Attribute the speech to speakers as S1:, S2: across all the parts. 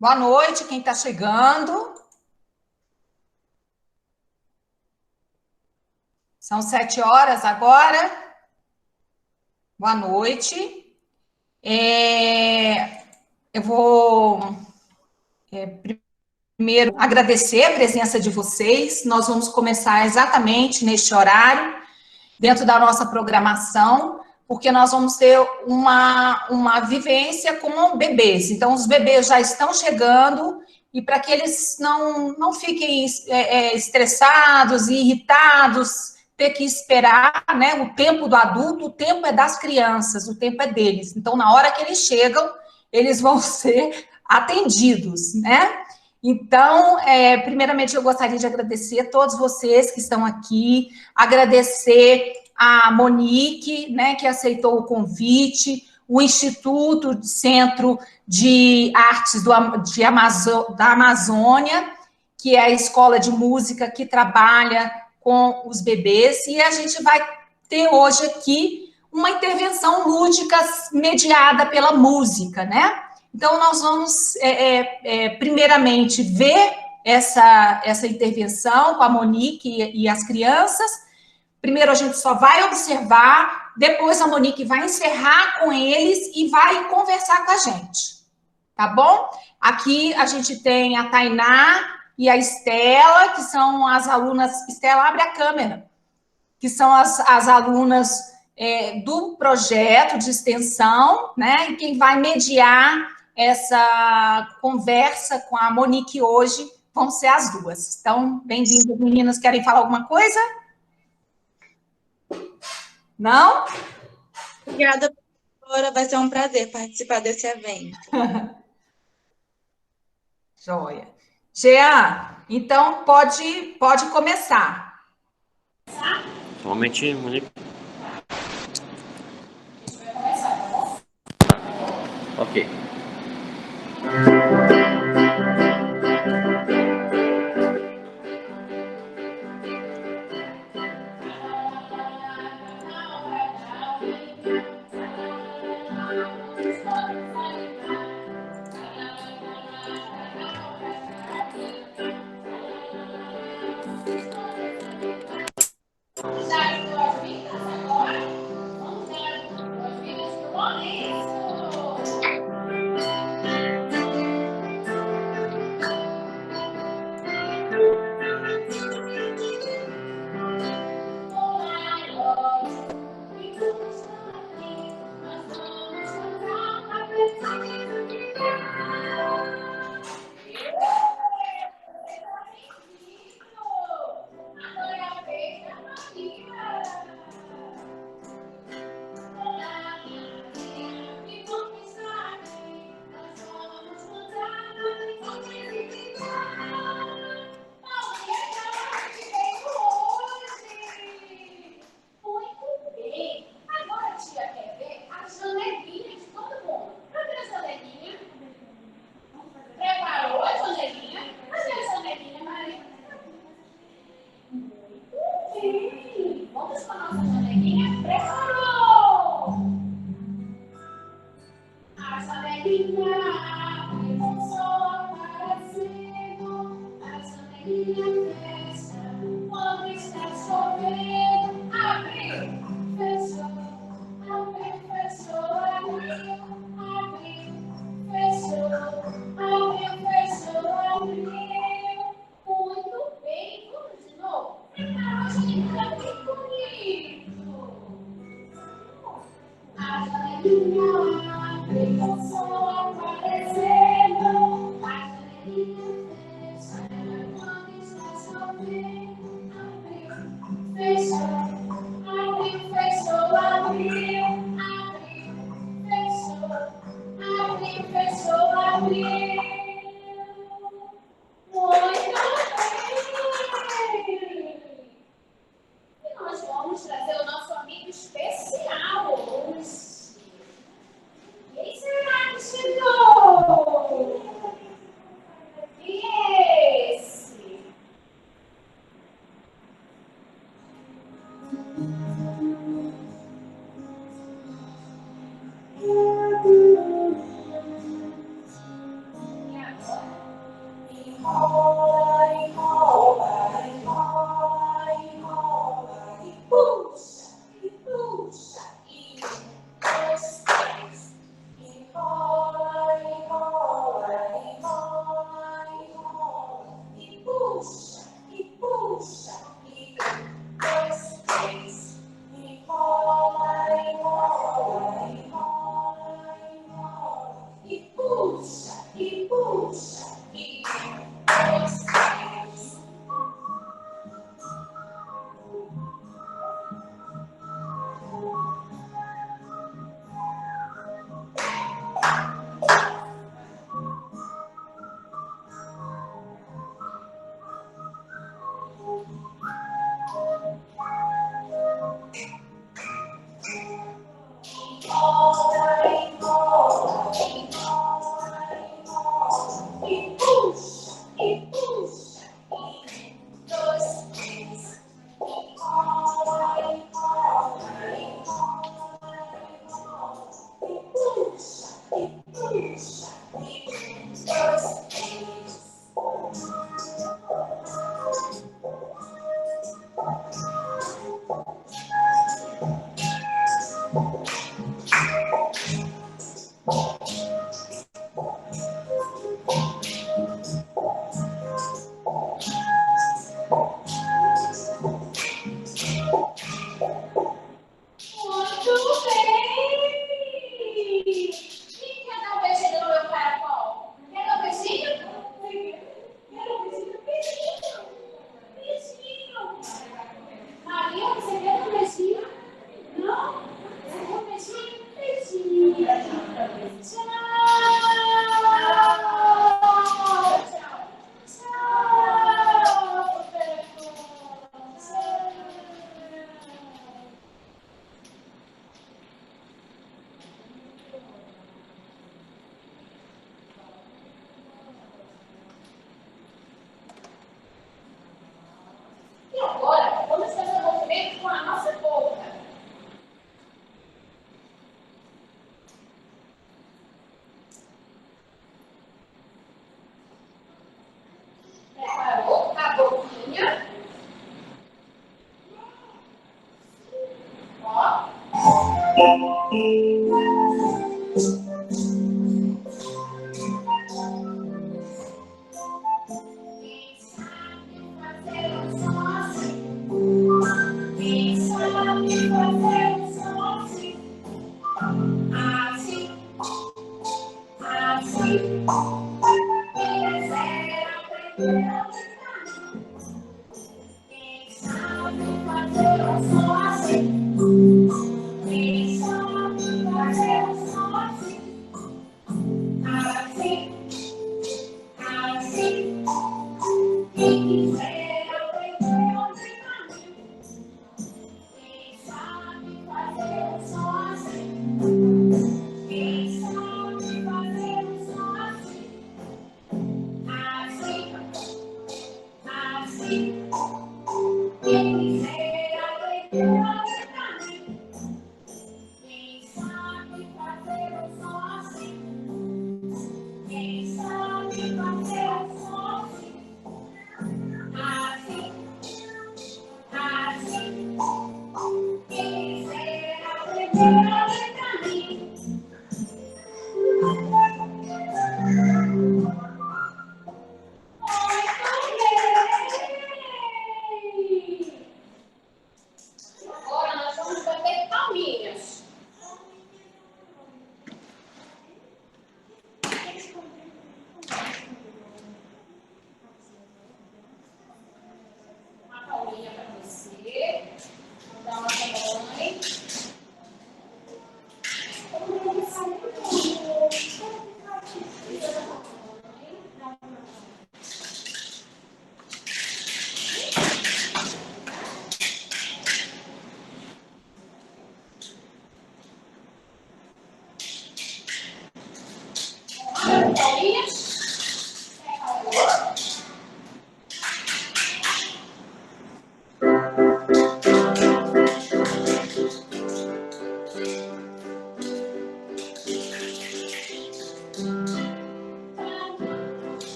S1: Boa noite, quem está chegando. São 7 horas agora. Boa noite. Eu vou primeiro agradecer a presença de vocês. Nós vamos começar exatamente neste horário, dentro da nossa programação, porque nós vamos ter uma vivência com bebês. Então, os bebês já estão chegando, e para que eles não fiquem estressados e irritados, ter que esperar, né, o tempo do adulto, o tempo é das crianças, o tempo é deles. Então, na hora que eles chegam, eles vão ser atendidos, né? Então, primeiramente, eu gostaria de agradecer a todos vocês que estão aqui, agradecer a Monique, né, que aceitou o convite, o Instituto Centro de Artes da Amazônia, que é a escola de música que trabalha com os bebês, e a gente vai ter hoje aqui uma intervenção lúdica mediada pela música, né? Então, nós vamos, primeiramente, ver essa intervenção com a Monique e as crianças. Primeiro, a gente só vai observar, depois a Monique vai encerrar com eles e vai conversar com a gente, tá bom? Aqui a gente tem a Tainá e a Estela, que são as alunas... Estela, abre a câmera. Que são as alunas do projeto de extensão, né? E quem vai mediar essa conversa com a Monique hoje vão ser as duas. Então, bem-vindas, meninas. Querem falar alguma coisa? Não?
S2: Obrigada, professora. Vai ser um prazer participar desse evento.
S1: Joia. Jean, então pode começar.
S3: Somente, Monique. Ok.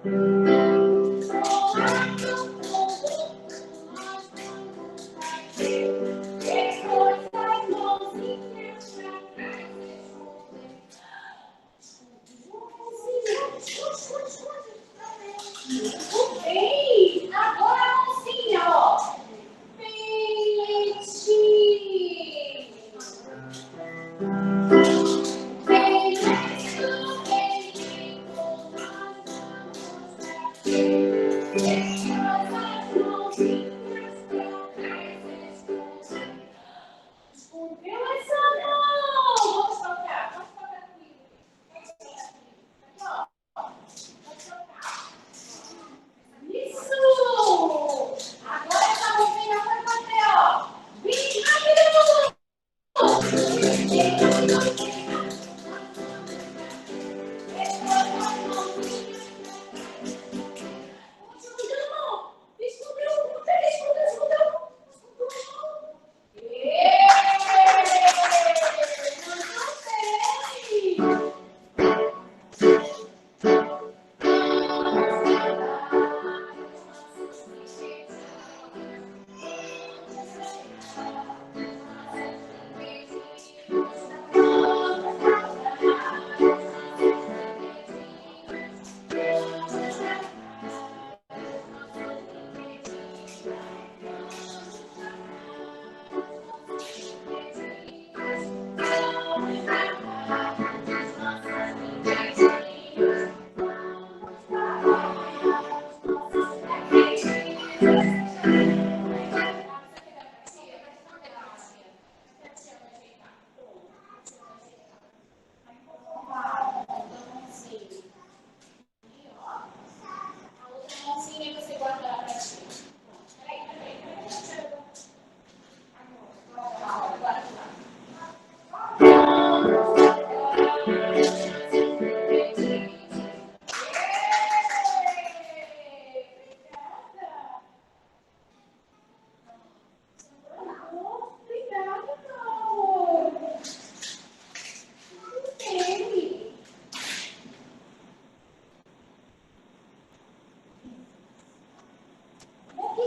S1: Bem, agora a mãozinha, ó. Bem lentinho. Bem lento, bem lento. Deixa as mãozinhas pra trás. Descobriu essa mão. Vamos tocar comigo. Aqui, ó. Vamos tocar. Isso! Agora essa mãozinha vai bater, ó. Bem rápido!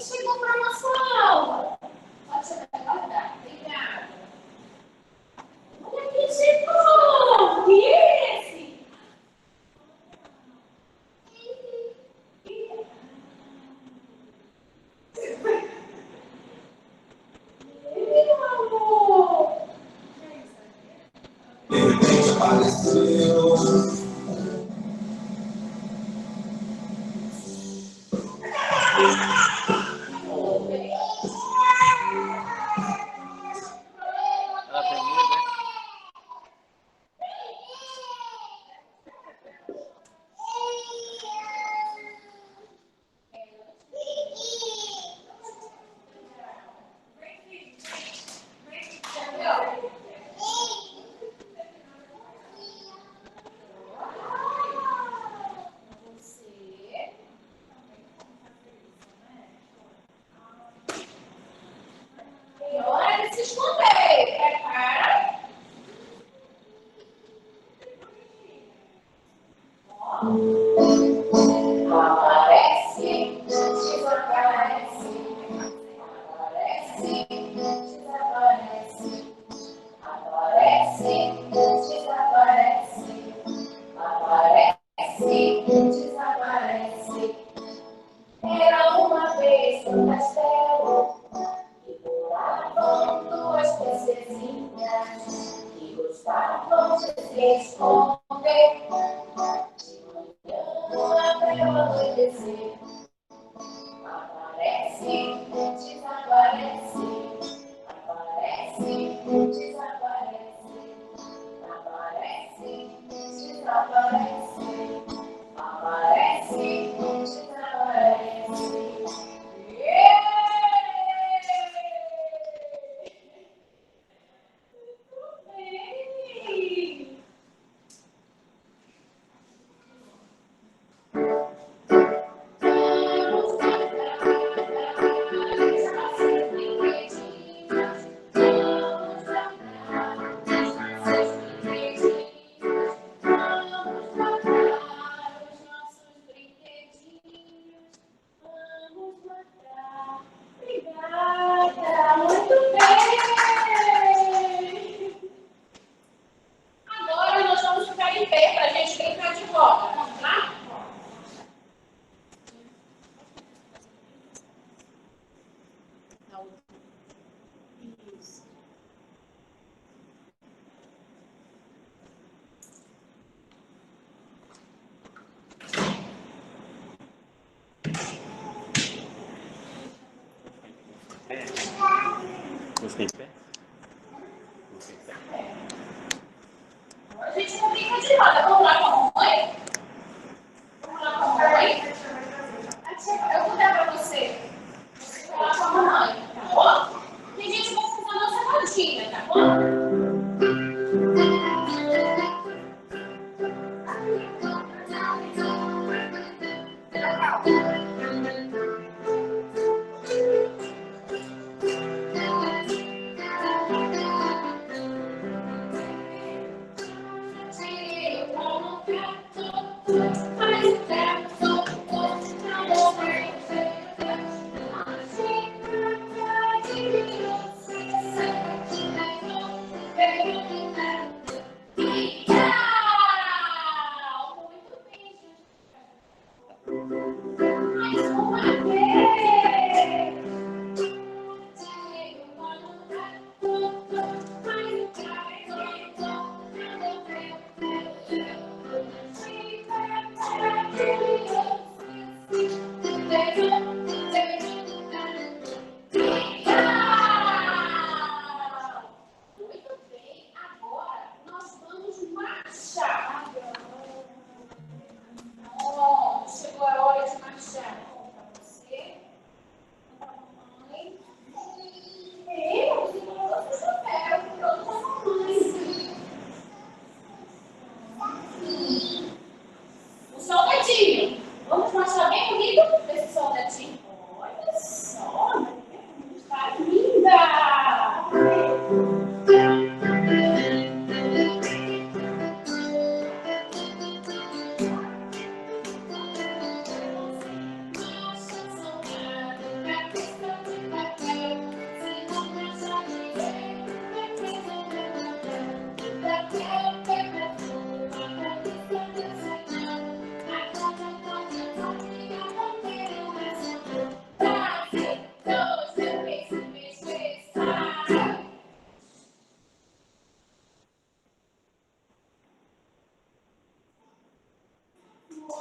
S1: Chegou para nossa aula. Pode ser guardar. Obrigada. Olha que chegou. E esse? Meu amor. De repente apareceu. Era uma vez um castelo e moravam duas princesinhas que gostavam de se esconder. De manhã até o anoitecer, aparece, desaparece, aparece, desaparece, aparece, desaparece, aparece, desaparece.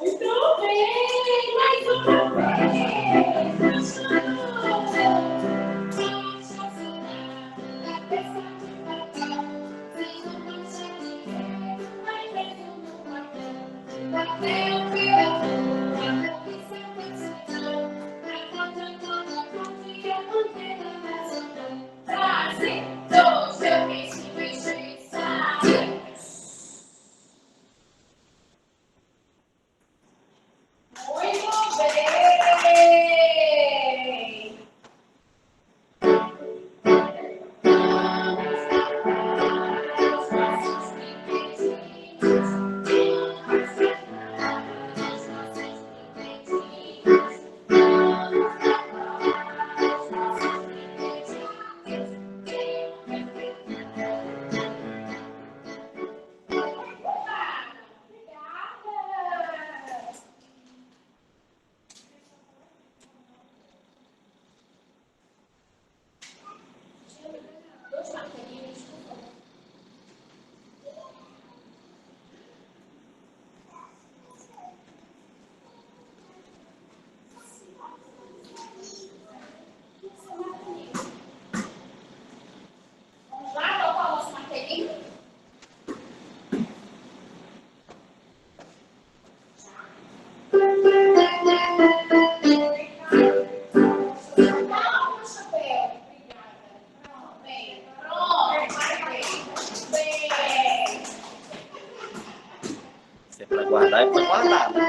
S1: Muito bem, mais uma vez. Muito bem! Vamos lá, colocar o nosso martelinho. Calma, chapéu. Obrigada. Pronto, bem. Pronto, parabéns. Bem.
S3: Se é para guardar, é para guardar, né?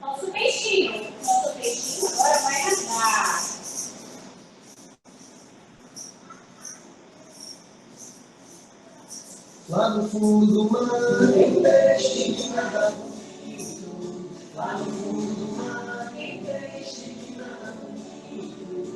S3: Nosso peixinho agora vai nadar.
S4: Lá no fundo do mar, tem peixe que nada bonito. Lá no fundo do mar, tem peixe que nada bonito.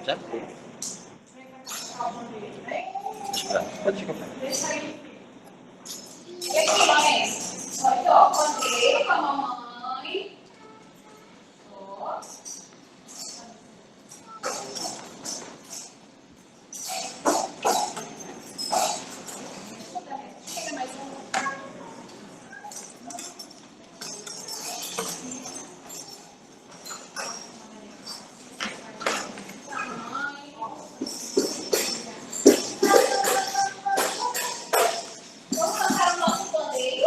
S3: Já foi. Pode ficar.
S1: E aqui, mãe? Olha, ó, pandeiro com a mamãe. Ó. Chega mais um. Vamos cantar o nosso pandeiro?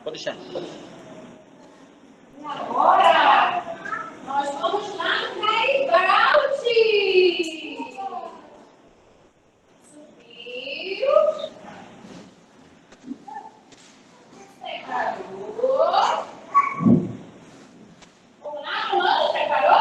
S3: Pode deixar.
S1: E agora, nós vamos lá no Garibaldi. Subiu. Preparou. Vamos lá, Rolando, preparou?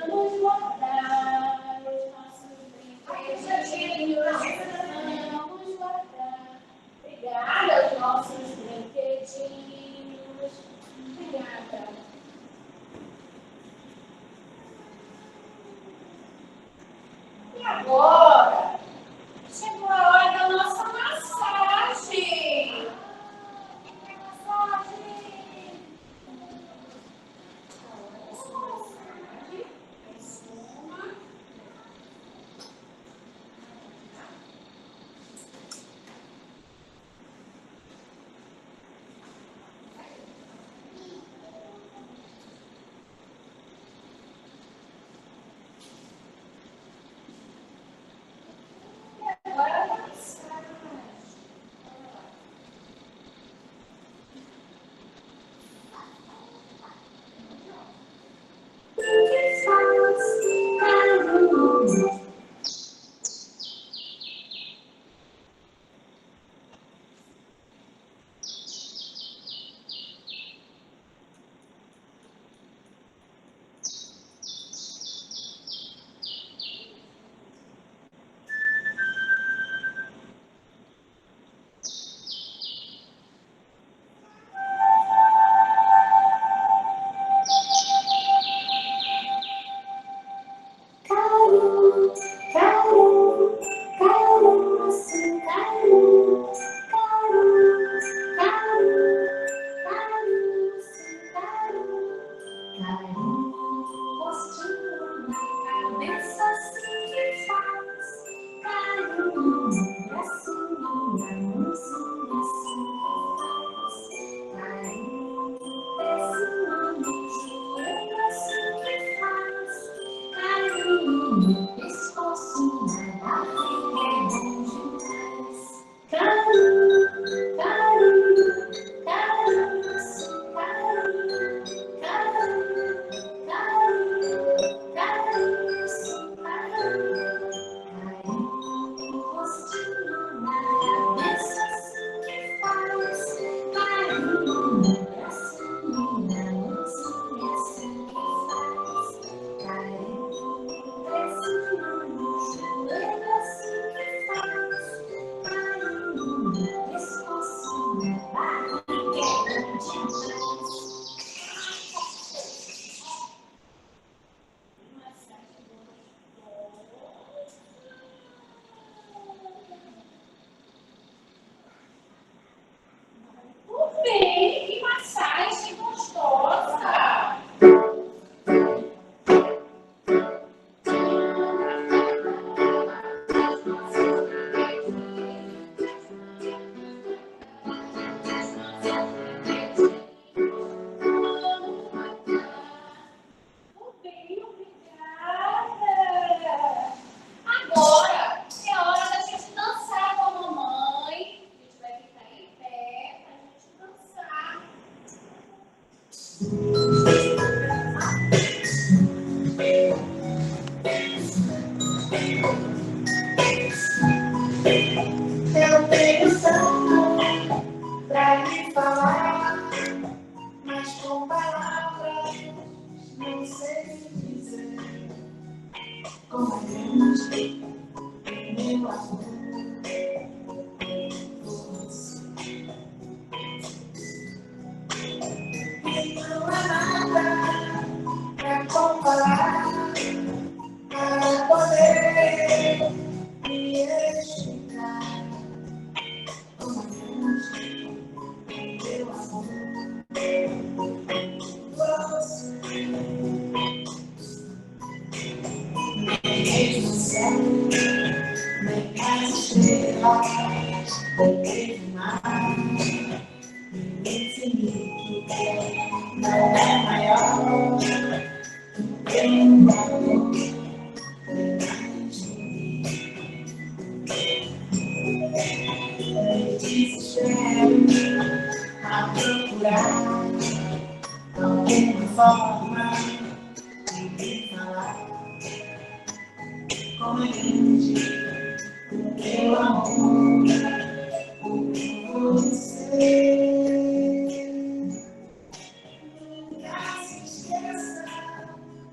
S1: Vamos guardar os nossos brinquedinhos. Vamos guardar. Obrigada aos nossos brinquedinhos. Obrigada. E agora? Chegou a hora da nossa massagem.
S4: Eu tenho tanto pra lhe falar, mas com palavras não sei dizer. Como é grande meu amor por você. E não há nada pra comparar, para poder me explicar. Como é grande meu amor por você. Nem no céu, nem as estrelas, nem o mar, nem o infinito não é maior que o amor de mim. Me desespero a procurar alguma forma de me falar. Como é grande o meu amor por você. Nunca se esqueça,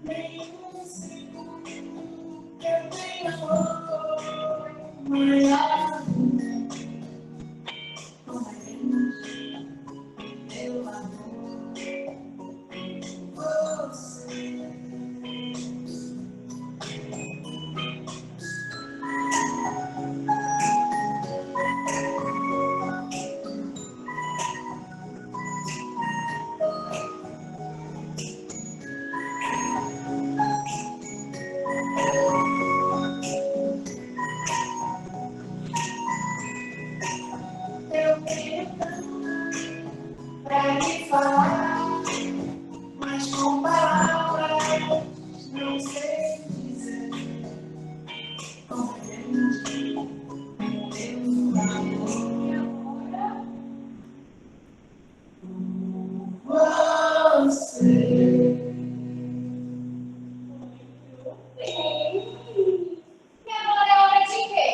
S4: nem um segundo, que eu tenho amor maior. Como é grande meu amor por você. Eu tenho tanto pra lhe falar, mas com palavras não sei dizer. Como é grande meu amor por você.
S5: E agora é hora de quê?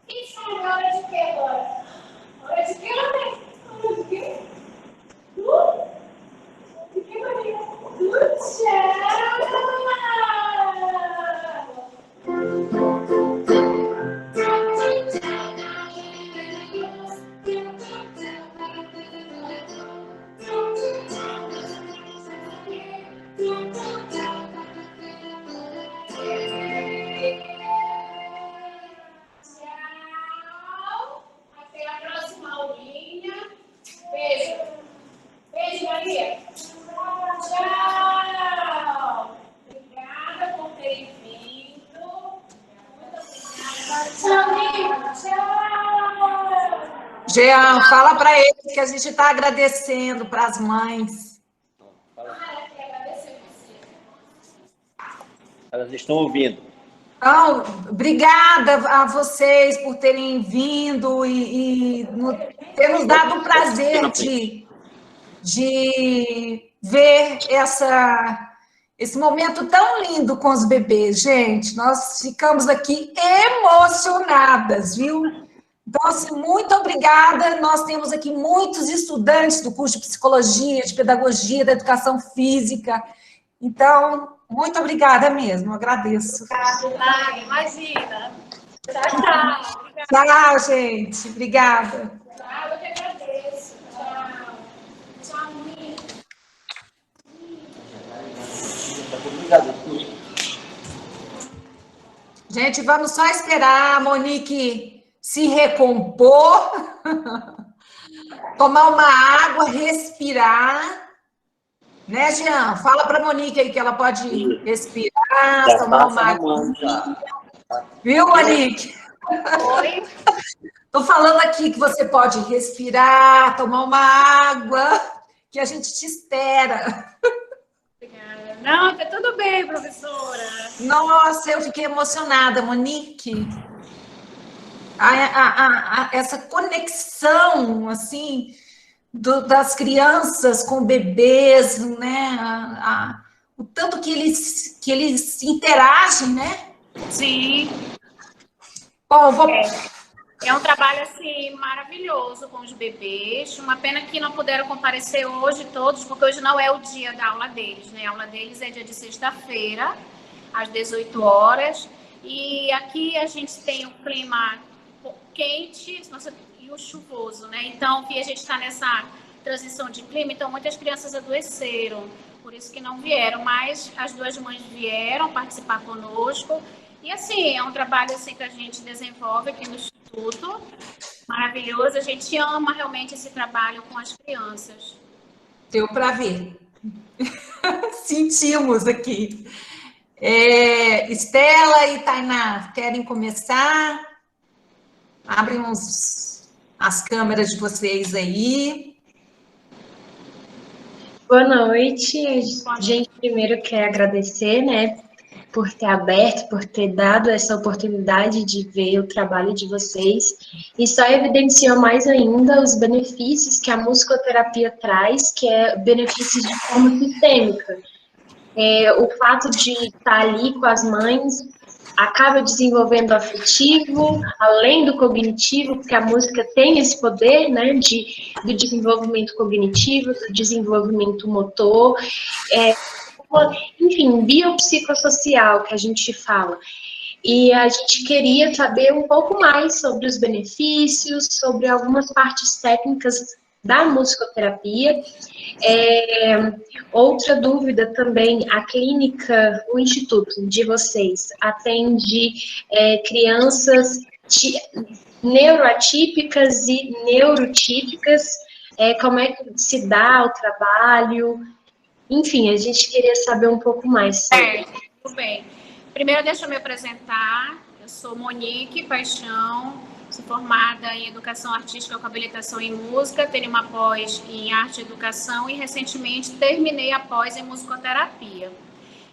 S5: Quem sabe a hora de quê agora? Hora de quê, Maria? Hora de quê? De quê, Maria? Do tchau! Tchau. Até a próxima aulinha. Beijo. Beijo, Maria. Tchau. Obrigada por terem vindo. Muito obrigada. Tchau, Lívia. Tchau.
S1: Jean, fala para eles que a gente está agradecendo para as mães.
S5: Eu quero agradecer você.
S3: Elas estão ouvindo.
S1: Então, obrigada a vocês por terem vindo e ter nos dado o prazer de ver esse momento tão lindo com os bebês. Gente, nós ficamos aqui emocionadas, viu? Então, assim, muito obrigada. Nós temos aqui muitos estudantes do curso de Psicologia, de Pedagogia, da Educação Física. Então, muito obrigada mesmo, agradeço.
S5: Imagina. Tchau, tchau.
S1: Tchau, gente. Obrigada.
S5: Tchau, eu que agradeço. Tchau. Tchau, menina.
S3: Obrigado.
S1: Gente, vamos só esperar a Monique se recompor, tomar uma água, respirar. Né, Jean? Fala para a Monique aí que ela pode respirar,
S3: Já
S1: tomar
S3: tá
S1: uma água.
S3: arrumando, já.
S1: Viu, Monique?
S5: Oi.
S1: Estou falando aqui que você pode respirar, tomar uma água, que a gente te espera.
S5: Obrigada. Não, tá tudo bem, professora.
S1: Nossa, eu fiquei emocionada, Monique. Essa conexão, assim, das crianças com bebês, né? O tanto que eles interagem, né?
S5: Sim.
S1: Bom, vou...
S5: É um trabalho, assim, maravilhoso com os bebês. Uma pena que não puderam comparecer hoje todos, porque hoje não é o dia da aula deles, né? A aula deles é dia de sexta-feira, às 18 horas. E aqui a gente tem um clima quente e o chuvoso, né? Então, que a gente está nessa transição de clima, então muitas crianças adoeceram, por isso que não vieram, mas as duas mães vieram participar conosco. E, assim, é um trabalho assim, que a gente desenvolve aqui no Instituto, maravilhoso. A gente ama realmente esse trabalho com as crianças.
S1: Deu para ver. Sentimos aqui. Estela e Tainá, querem começar? Abrem as câmeras de vocês aí.
S6: Boa noite. A gente primeiro quer agradecer, né, por ter aberto, por ter dado essa oportunidade de ver o trabalho de vocês. E só evidenciou mais ainda os benefícios que a musicoterapia traz, que é benefícios de forma sistêmica. O fato de estar ali com as mães acaba desenvolvendo o afetivo, além do cognitivo, porque a música tem esse poder, né, do desenvolvimento cognitivo, do desenvolvimento motor, enfim, biopsicossocial, que a gente fala. E a gente queria saber um pouco mais sobre os benefícios, sobre algumas partes técnicas da musicoterapia. Outra dúvida também, a clínica, o instituto de vocês atende crianças neuroatípicas e neurotípicas, como é que se dá o trabalho? Enfim, a gente queria saber um pouco mais sobre.
S5: Tudo bem. Primeiro, deixa eu me apresentar. Eu sou Monique Paixão, sou formada em Educação Artística com habilitação em Música, tenho uma pós em Arte e Educação e, recentemente, terminei a pós em Musicoterapia.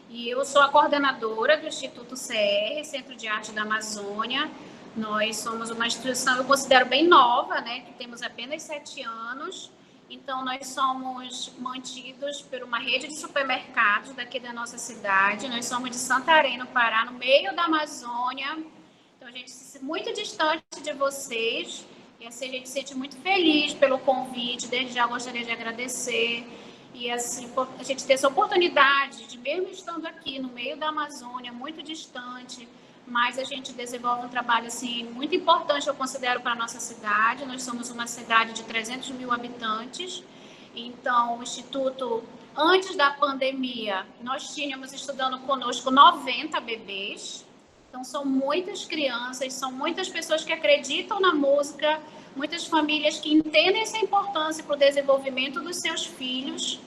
S5: E eu sou a coordenadora do Instituto CR, Centro de Arte da Amazônia. Nós somos uma instituição, eu considero bem nova, né, que temos apenas 7 anos. Então, nós somos mantidos por uma rede de supermercados daqui da nossa cidade. Nós somos de Santarém, no Pará, no meio da Amazônia. Então, a gente se sente muito distante de vocês. E assim, a gente se sente muito feliz pelo convite. Desde já gostaria de agradecer. E assim, a gente ter essa oportunidade de, mesmo estando aqui no meio da Amazônia, muito distante, mas a gente desenvolve um trabalho assim, muito importante, eu considero, para a nossa cidade. Nós somos uma cidade de 300 mil habitantes. Então, o Instituto, antes da pandemia, nós tínhamos estudando conosco 90 bebês. Então, são muitas crianças, são muitas pessoas que acreditam na música, muitas famílias que entendem essa importância para o desenvolvimento dos seus filhos,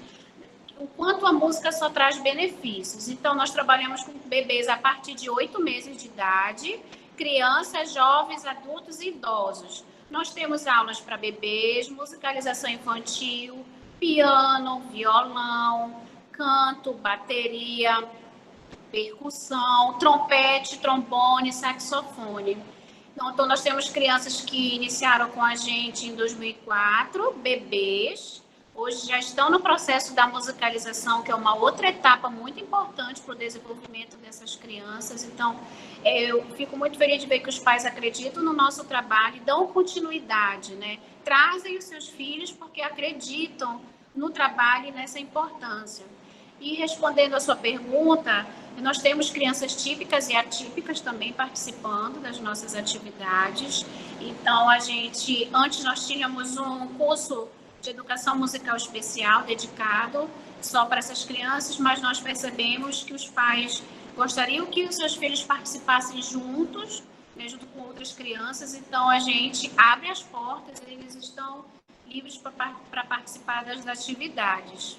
S5: o quanto a música só traz benefícios. Então, nós trabalhamos com bebês a partir de 8 meses de idade, crianças, jovens, adultos e idosos. Nós temos aulas para bebês, musicalização infantil, piano, violão, canto, bateria, percussão, trompete, trombone, saxofone. Então, nós temos crianças que iniciaram com a gente em 2004, bebês. Hoje já estão no processo da musicalização, que é uma outra etapa muito importante para o desenvolvimento dessas crianças. Então, eu fico muito feliz de ver que os pais acreditam no nosso trabalho e dão continuidade, né? Trazem os seus filhos porque acreditam no trabalho e nessa importância. E respondendo a sua pergunta, nós temos crianças típicas e atípicas também participando das nossas atividades. Então, antes nós tínhamos um curso de educação musical especial dedicado só para essas crianças, mas nós percebemos que os pais gostariam que os seus filhos participassem juntos, né, junto com outras crianças. Então, a gente abre as portas e eles estão livres para participar das atividades.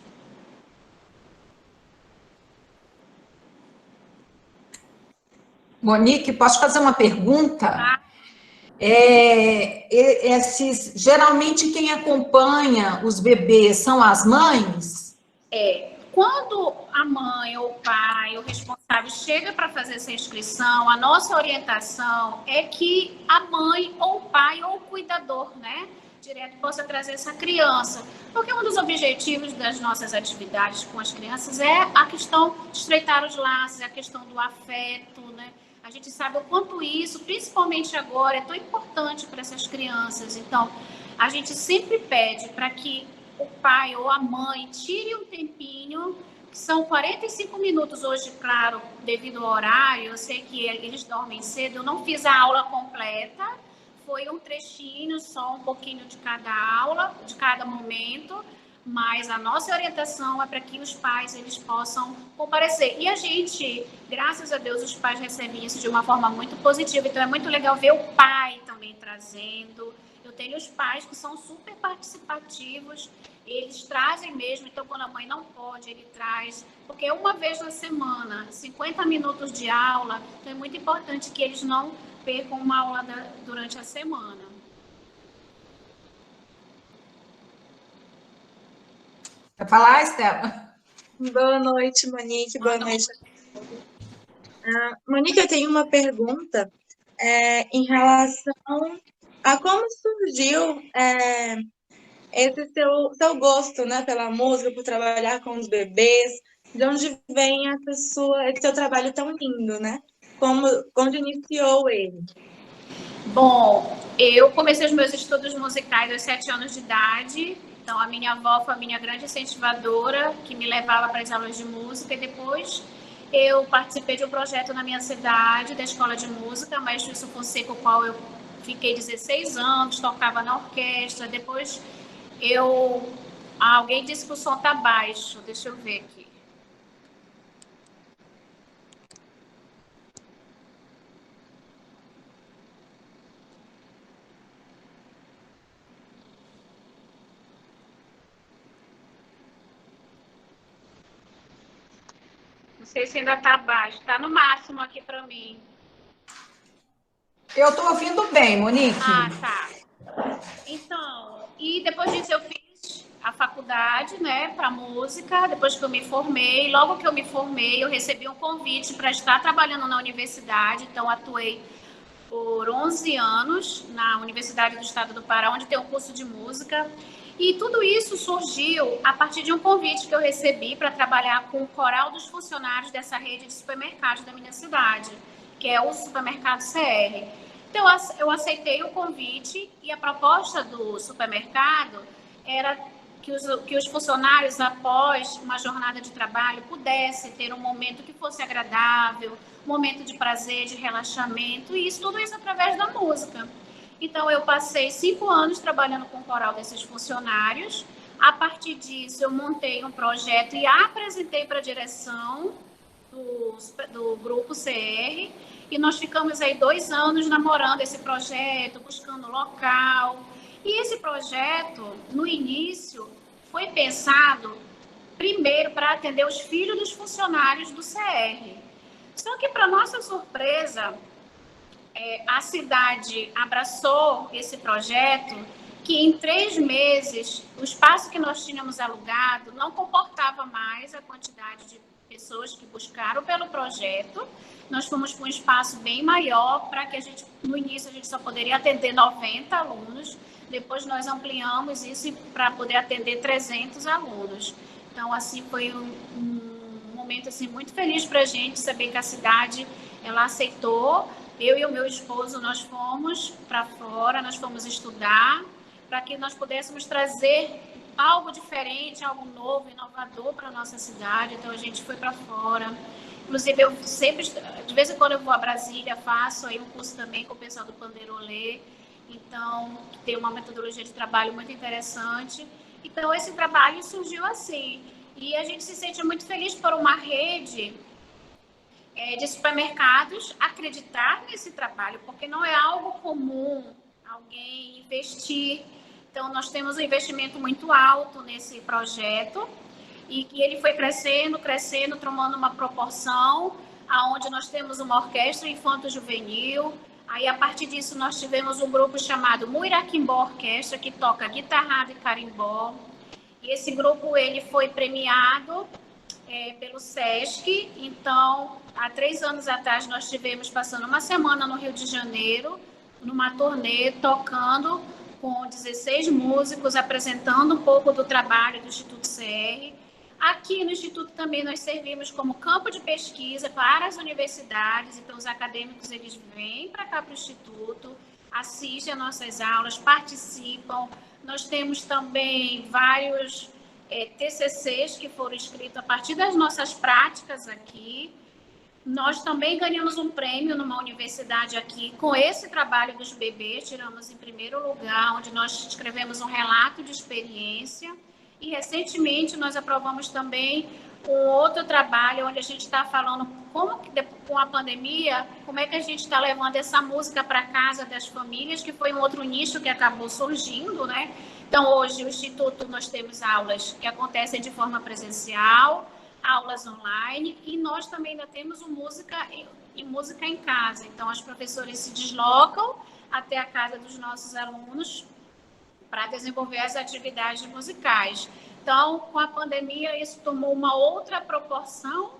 S1: Monique, posso fazer uma pergunta? Geralmente quem acompanha os bebês são as mães?
S5: Quando a mãe ou o pai, o responsável, chega para fazer essa inscrição, a nossa orientação é que a mãe ou o pai ou o cuidador, né, de direto possa trazer essa criança. Porque um dos objetivos das nossas atividades com as crianças é a questão de estreitar os laços, é a questão do afeto, né? A gente sabe o quanto isso, principalmente agora, é tão importante para essas crianças. Então, a gente sempre pede para que o pai ou a mãe tire um tempinho, que são 45 minutos hoje, claro, devido ao horário. Eu sei que eles dormem cedo, eu não fiz a aula completa, foi um trechinho, só um pouquinho de cada aula, de cada momento, mas a nossa orientação é para que os pais eles possam comparecer. E a gente, graças a Deus, os pais recebem isso de uma forma muito positiva, então é muito legal ver o pai também trazendo. Eu tenho os pais que são super participativos, eles trazem mesmo, então quando a mãe não pode, ele traz, porque é uma vez na semana, 50 minutos de aula, então é muito importante que eles não percam uma aula durante a semana.
S1: Quer falar, Estela?
S2: Boa noite, Monique. Boa noite. Monique, eu tenho uma pergunta em relação a como surgiu esse seu gosto, né, pela música, por trabalhar com os bebês. De onde vem esse seu trabalho tão lindo, né? Onde iniciou ele?
S5: Bom, eu comecei os meus estudos musicais aos 7 anos de idade. Então, a minha avó foi a minha grande incentivadora, que me levava para as aulas de música. E depois, eu participei de um projeto na minha cidade, da Escola de Música, Maestro Wilson Fonseca, o qual eu fiquei 16 anos, tocava na orquestra. Depois, alguém disse que o som está baixo. Deixa eu ver aqui. Não sei se ainda está baixo. Está no máximo aqui para mim.
S1: Eu estou ouvindo bem, Monique.
S5: Ah, tá. Então, e depois disso eu fiz a faculdade, né, para música. Depois que eu me formei, logo que eu me formei, eu recebi um convite para estar trabalhando na universidade. Então, atuei por 11 anos na Universidade do Estado do Pará, onde tem um curso de música. E tudo isso surgiu a partir de um convite que eu recebi para trabalhar com o coral dos funcionários dessa rede de supermercados da minha cidade, que é o Supermercado CR. Então, eu aceitei o convite e a proposta do supermercado era que os funcionários, após uma jornada de trabalho, pudessem ter um momento que fosse agradável, um momento de prazer, de relaxamento, e tudo isso através da música. Então, eu passei 5 anos trabalhando com o coral desses funcionários. A partir disso, eu montei um projeto e apresentei para a direção do Grupo CR. E nós ficamos aí 2 anos namorando esse projeto, buscando local. E esse projeto, no início, foi pensado primeiro para atender os filhos dos funcionários do CR. Só que, para nossa surpresa, a cidade abraçou esse projeto, que em 3 meses, o espaço que nós tínhamos alugado não comportava mais a quantidade de pessoas que buscaram pelo projeto. Nós fomos para um espaço bem maior, para que no início, a gente só poderia atender 90 alunos. Depois, nós ampliamos isso para poder atender 300 alunos. Então, assim, foi um momento assim, muito feliz para a gente saber que a cidade ela aceitou. Eu e o meu esposo, nós fomos para fora, nós fomos estudar, para que nós pudéssemos trazer algo diferente, algo novo, inovador para a nossa cidade. Então, a gente foi para fora. Inclusive, eu sempre, de vez em quando eu vou a Brasília, faço aí um curso também com o pessoal do Pandeirolê. Então, tem uma metodologia de trabalho muito interessante. Então, esse trabalho surgiu assim. E a gente se sente muito feliz por uma rede de supermercados acreditar nesse trabalho, porque não é algo comum alguém investir. Então, nós temos um investimento muito alto nesse projeto e que ele foi crescendo, tomando uma proporção, aonde nós temos uma orquestra infanto-juvenil. Aí, a partir disso, nós tivemos um grupo chamado Muiraquimbó Orquestra, que toca guitarrada e carimbó. E esse grupo ele foi premiado pelo SESC. Então, há 3 anos atrás, nós passando uma semana no Rio de Janeiro, numa turnê, tocando com 16 músicos apresentando um pouco do trabalho do Instituto CR. Aqui no Instituto também nós servimos como campo de pesquisa para as universidades, então os acadêmicos eles vêm para cá para o Instituto, assistem às nossas aulas, participam. Nós temos também vários TCCs que foram escritos a partir das nossas práticas aqui. Nós também ganhamos um prêmio numa universidade aqui com esse trabalho dos bebês, tiramos em primeiro lugar, onde nós escrevemos um relato de experiência. E, recentemente, nós aprovamos também um outro trabalho, onde a gente está falando como que, com a pandemia, como é que a gente está levando essa música para casa das famílias, que foi um outro nicho que acabou surgindo, né? Então, hoje, o Instituto, nós temos aulas que acontecem de forma presencial, aulas online, e nós também ainda temos música em casa. Então, as professoras se deslocam até a casa dos nossos alunos para desenvolver as atividades musicais. Então, com a pandemia, isso tomou uma outra proporção,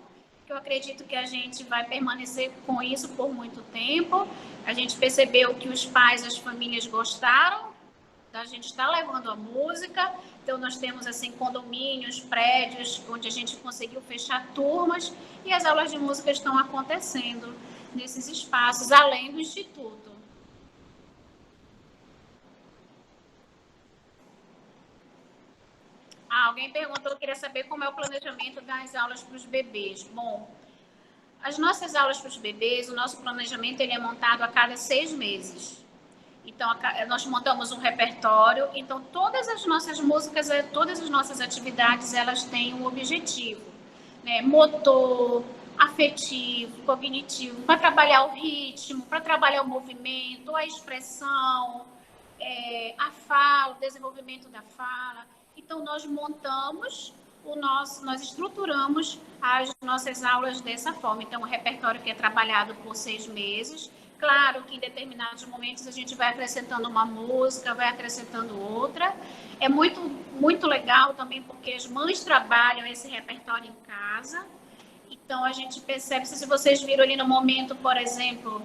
S5: que eu acredito que a gente vai permanecer com isso por muito tempo. A gente percebeu que os pais, as famílias gostaram da gente estar levando a música. Então, nós temos, assim, condomínios, prédios, onde a gente conseguiu fechar turmas, e as aulas de música estão acontecendo nesses espaços, além do Instituto. Alguém perguntou, eu queria saber como é o planejamento das aulas para os bebês. Bom, as nossas aulas para os bebês, o nosso planejamento ele é montado a cada 6 meses. Então, nós montamos um repertório. Então, todas as nossas músicas, todas as nossas atividades, elas têm um objetivo, né? Motor, afetivo, cognitivo, para trabalhar o ritmo, para trabalhar o movimento, a expressão, a fala, o desenvolvimento da fala. Então, nós montamos nós estruturamos as nossas aulas dessa forma. Então, o repertório que é trabalhado por 6 meses. Claro que em determinados momentos a gente vai acrescentando uma música, vai acrescentando outra. É muito, muito legal também porque as mães trabalham esse repertório em casa. Então, a gente percebe, se vocês viram ali no momento, por exemplo,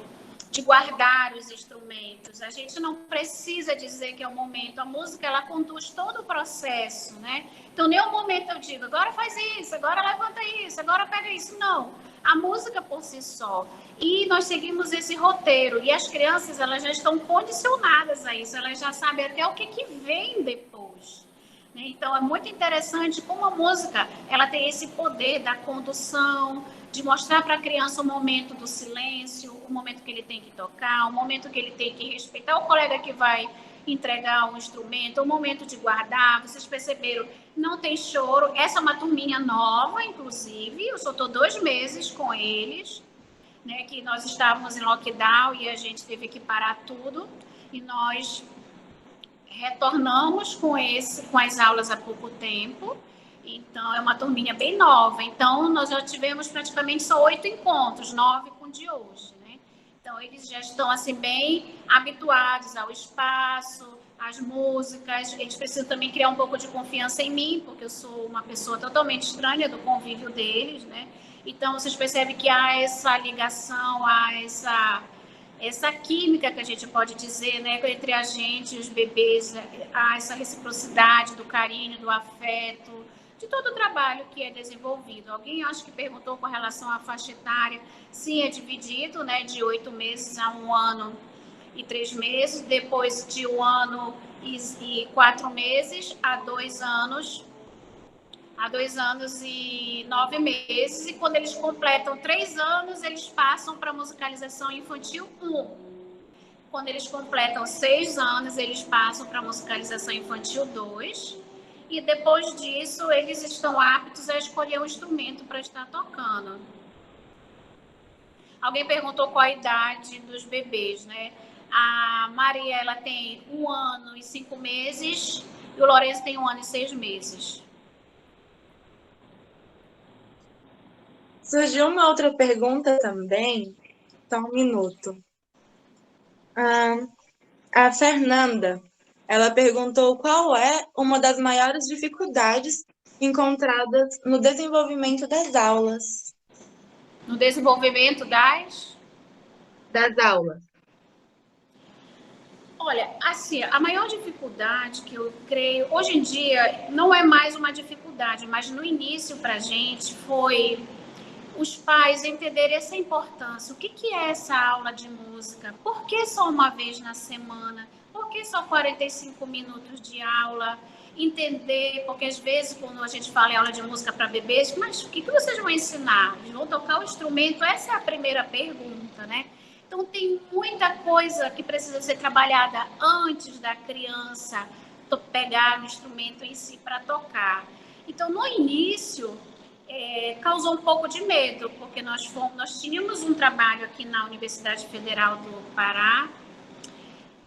S5: de guardar os instrumentos. A gente não precisa dizer que é o momento. A música, ela conduz todo o processo, né? Então, nem o momento eu digo, agora faz isso, agora levanta isso, agora pega isso. Não. A música por si só. E nós seguimos esse roteiro. E as crianças, elas já estão condicionadas a isso. Elas já sabem até o que vem depois. Então, é muito interessante como a música, ela tem esse poder da condução, de mostrar para a criança o momento do silêncio, o momento que ele tem que tocar, o momento que ele tem que respeitar o colega que vai entregar um instrumento, o momento de guardar. Vocês perceberam, não tem choro. Essa é uma turminha nova, inclusive. Eu só estou 2 meses com eles, né, que nós estávamos em lockdown e a gente teve que parar tudo. E nós retornamos com as aulas há pouco tempo. Então, é uma turminha bem nova. Então, nós já tivemos praticamente só 8 encontros, 9 com o de hoje, né? Então, eles já estão, assim, bem habituados ao espaço, às músicas. Eles precisam também criar um pouco de confiança em mim, porque eu sou uma pessoa totalmente estranha do convívio deles, né? Então, vocês percebem que há essa ligação, há essa química que a gente pode dizer, né, entre a gente e os bebês, há essa reciprocidade do carinho, do afeto, de todo o trabalho que é desenvolvido. Alguém acho que perguntou com relação à faixa etária. Sim, é dividido, né, de 8 meses a 1 ano e 3 meses, depois de 1 ano e 4 meses a 2 anos, há 2 anos e 9 meses, e quando eles completam 3 anos, eles passam para a musicalização infantil 1. Quando eles completam 6 anos, eles passam para a musicalização infantil 2, e depois disso, eles estão aptos a escolher um instrumento para estar tocando. Alguém perguntou qual a idade dos bebês, né? A Maria, ela tem 1 ano e 5 meses, e o Lourenço tem 1 ano e 6 meses.
S2: Surgiu uma outra pergunta também, só um minuto. A Fernanda, ela perguntou qual é uma das maiores dificuldades encontradas no desenvolvimento das aulas.
S5: No desenvolvimento das
S2: aulas.
S5: Olha, assim, a maior dificuldade que eu creio, hoje em dia, não é mais uma dificuldade, mas no início para a gente foi os pais entenderem essa importância. O que é essa aula de música? Por que só uma vez na semana? Por que só 45 minutos de aula? Entender, porque às vezes quando a gente fala em aula de música para bebês, mas o que vocês vão ensinar? Eles vão tocar o instrumento? Essa é a primeira pergunta, né? Então, tem muita coisa que precisa ser trabalhada antes da criança pegar o instrumento em si para tocar. Então, no início, causou um pouco de medo, porque nós tínhamos um trabalho aqui na Universidade Federal do Pará,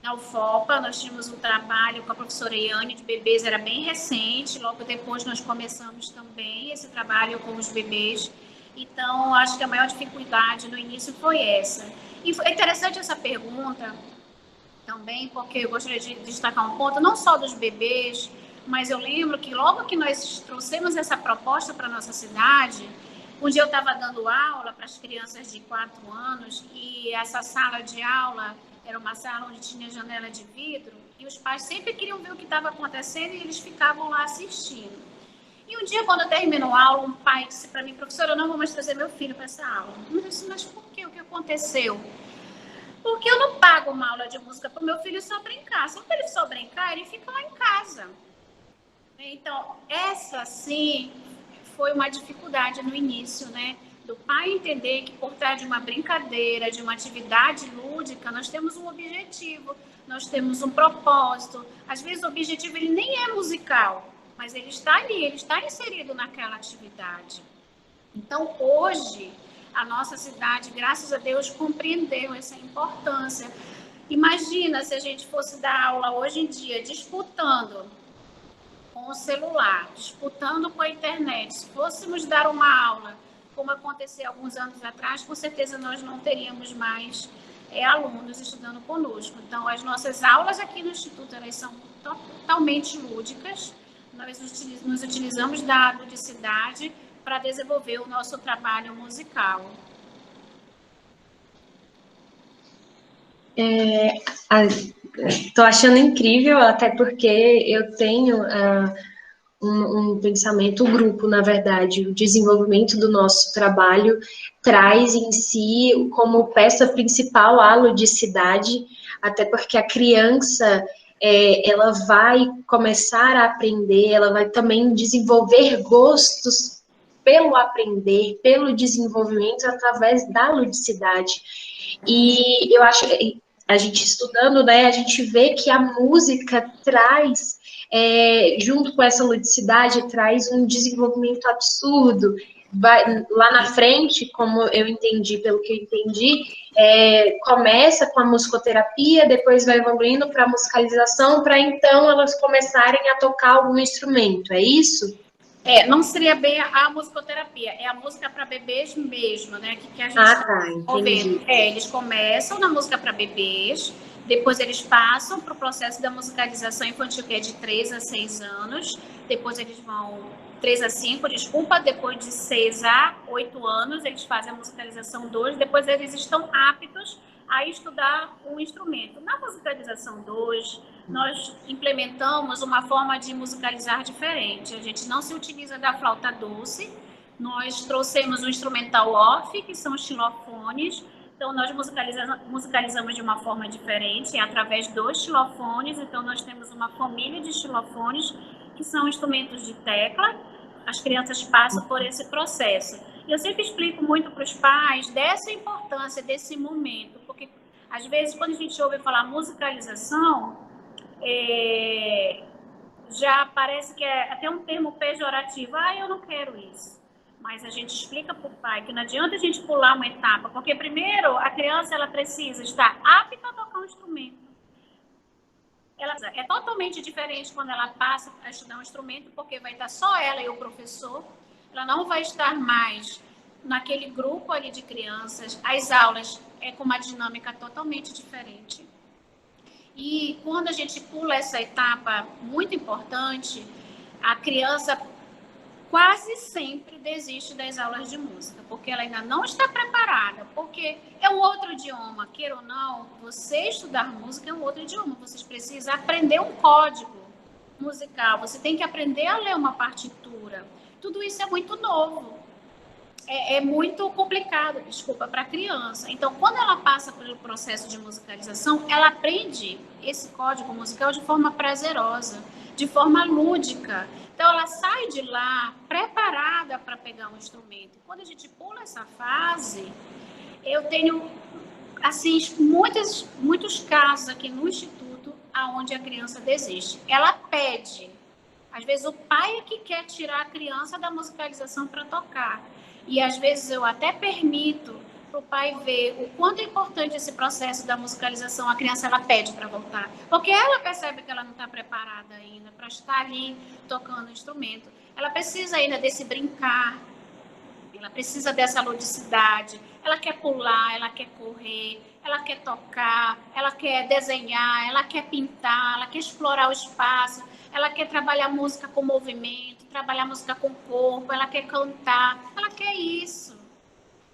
S5: na UFOPA, nós tínhamos um trabalho com a professora Iane de bebês, era bem recente, logo depois nós começamos também esse trabalho com os bebês. Então, acho que a maior dificuldade no início foi essa. E é interessante essa pergunta também, porque eu gostaria de destacar um ponto, não só dos bebês, mas eu lembro que logo que nós trouxemos essa proposta para a nossa cidade, um dia eu estava dando aula para as crianças de 4 anos e essa sala de aula era uma sala onde tinha janela de vidro e os pais sempre queriam ver o que estava acontecendo e eles ficavam lá assistindo. E um dia, quando eu terminou a aula, um pai disse para mim, professora, eu não vou mais trazer meu filho para essa aula. Eu disse, mas por quê? O que aconteceu? Porque eu não pago uma aula de música para o meu filho só brincar. Se ele só brincar, ele fica lá em casa. Então, essa, sim, foi uma dificuldade no início, né? Do pai entender que por trás de uma brincadeira, de uma atividade lúdica, nós temos um objetivo, nós temos um propósito. Às vezes o objetivo ele nem é musical, mas ele está ali, ele está inserido naquela atividade. Então, hoje, a nossa cidade, graças a Deus, compreendeu essa importância. Imagina se a gente fosse dar aula hoje em dia, disputando com o celular, disputando com a internet. Se fôssemos dar uma aula, como aconteceu alguns anos atrás, com certeza nós não teríamos mais alunos estudando conosco. Então, as nossas aulas aqui no Instituto, elas são totalmente lúdicas. Nós nos utilizamos da ludicidade para desenvolver o nosso trabalho musical.
S6: Estou achando incrível, até porque eu tenho um pensamento, o grupo, na verdade, o desenvolvimento do nosso trabalho traz em si como peça principal a ludicidade, até porque a criança ela vai começar a aprender, ela vai também desenvolver gostos pelo aprender, pelo desenvolvimento através da ludicidade. E eu acho, a gente estudando, né, a gente vê que a música traz, junto com essa ludicidade, traz um desenvolvimento absurdo. Lá na frente, como eu entendi, pelo que eu entendi, começa com a musicoterapia, depois vai evoluindo para a musicalização, para então elas começarem a tocar algum instrumento, é isso?
S5: Não seria bem a musicoterapia, é a música para bebês mesmo, né? Que a gente
S6: entendi.
S5: Eles começam na música para bebês, depois eles passam para o processo da musicalização infantil, que é de 3 a 6 anos, depois eles vão 3 a 5, desculpa, depois de 6 a 8 anos, eles fazem a musicalização 2, depois eles estão aptos a estudar um instrumento. Na musicalização 2, nós implementamos uma forma de musicalizar diferente. A gente não se utiliza da flauta doce, nós trouxemos o instrumental off, que são os xilofones. Então, nós musicalizamos de uma forma diferente, através dos xilofones. Então, nós temos uma família de xilofones, que são instrumentos de tecla. As crianças passam por esse processo. Eu sempre explico muito para os pais dessa importância, desse momento, porque, às vezes, quando a gente ouve falar musicalização, já parece que é até um termo pejorativo. Eu não quero isso. Mas a gente explica para o pai que não adianta a gente pular uma etapa, porque, primeiro, a criança ela precisa estar apta a tocar um instrumento. Ela é totalmente diferente quando ela passa a estudar um instrumento, porque vai estar só ela e o professor. Ela não vai estar mais naquele grupo ali de crianças. As aulas com uma dinâmica totalmente diferente. E quando a gente pula essa etapa muito importante, a criança quase sempre desiste das aulas de música, porque ela ainda não está preparada, porque é um outro idioma, queira ou não, você estudar música é um outro idioma, você precisa aprender um código musical, você tem que aprender a ler uma partitura, tudo isso é muito novo, é muito complicado, desculpa, para a criança. Então, quando ela passa pelo processo de musicalização, ela aprende esse código musical de forma prazerosa, de forma lúdica. Então, ela sai de lá preparada para pegar um instrumento. Quando a gente pula essa fase, eu tenho, assim, muitos casos aqui no Instituto onde a criança desiste. Ela pede. Às vezes, o pai é que quer tirar a criança da musicalização para tocar. E, às vezes, eu até permito para o pai ver o quanto é importante esse processo da musicalização. A criança, ela pede para voltar. Porque ela percebe que ela não está preparada ainda para estar ali tocando o instrumento. Ela precisa ainda desse brincar. Ela precisa dessa ludicidade. Ela quer pular, ela quer correr, ela quer tocar, ela quer desenhar, ela quer pintar, ela quer explorar o espaço, ela quer trabalhar música com movimento, trabalhar música com corpo, ela quer cantar, ela quer isso.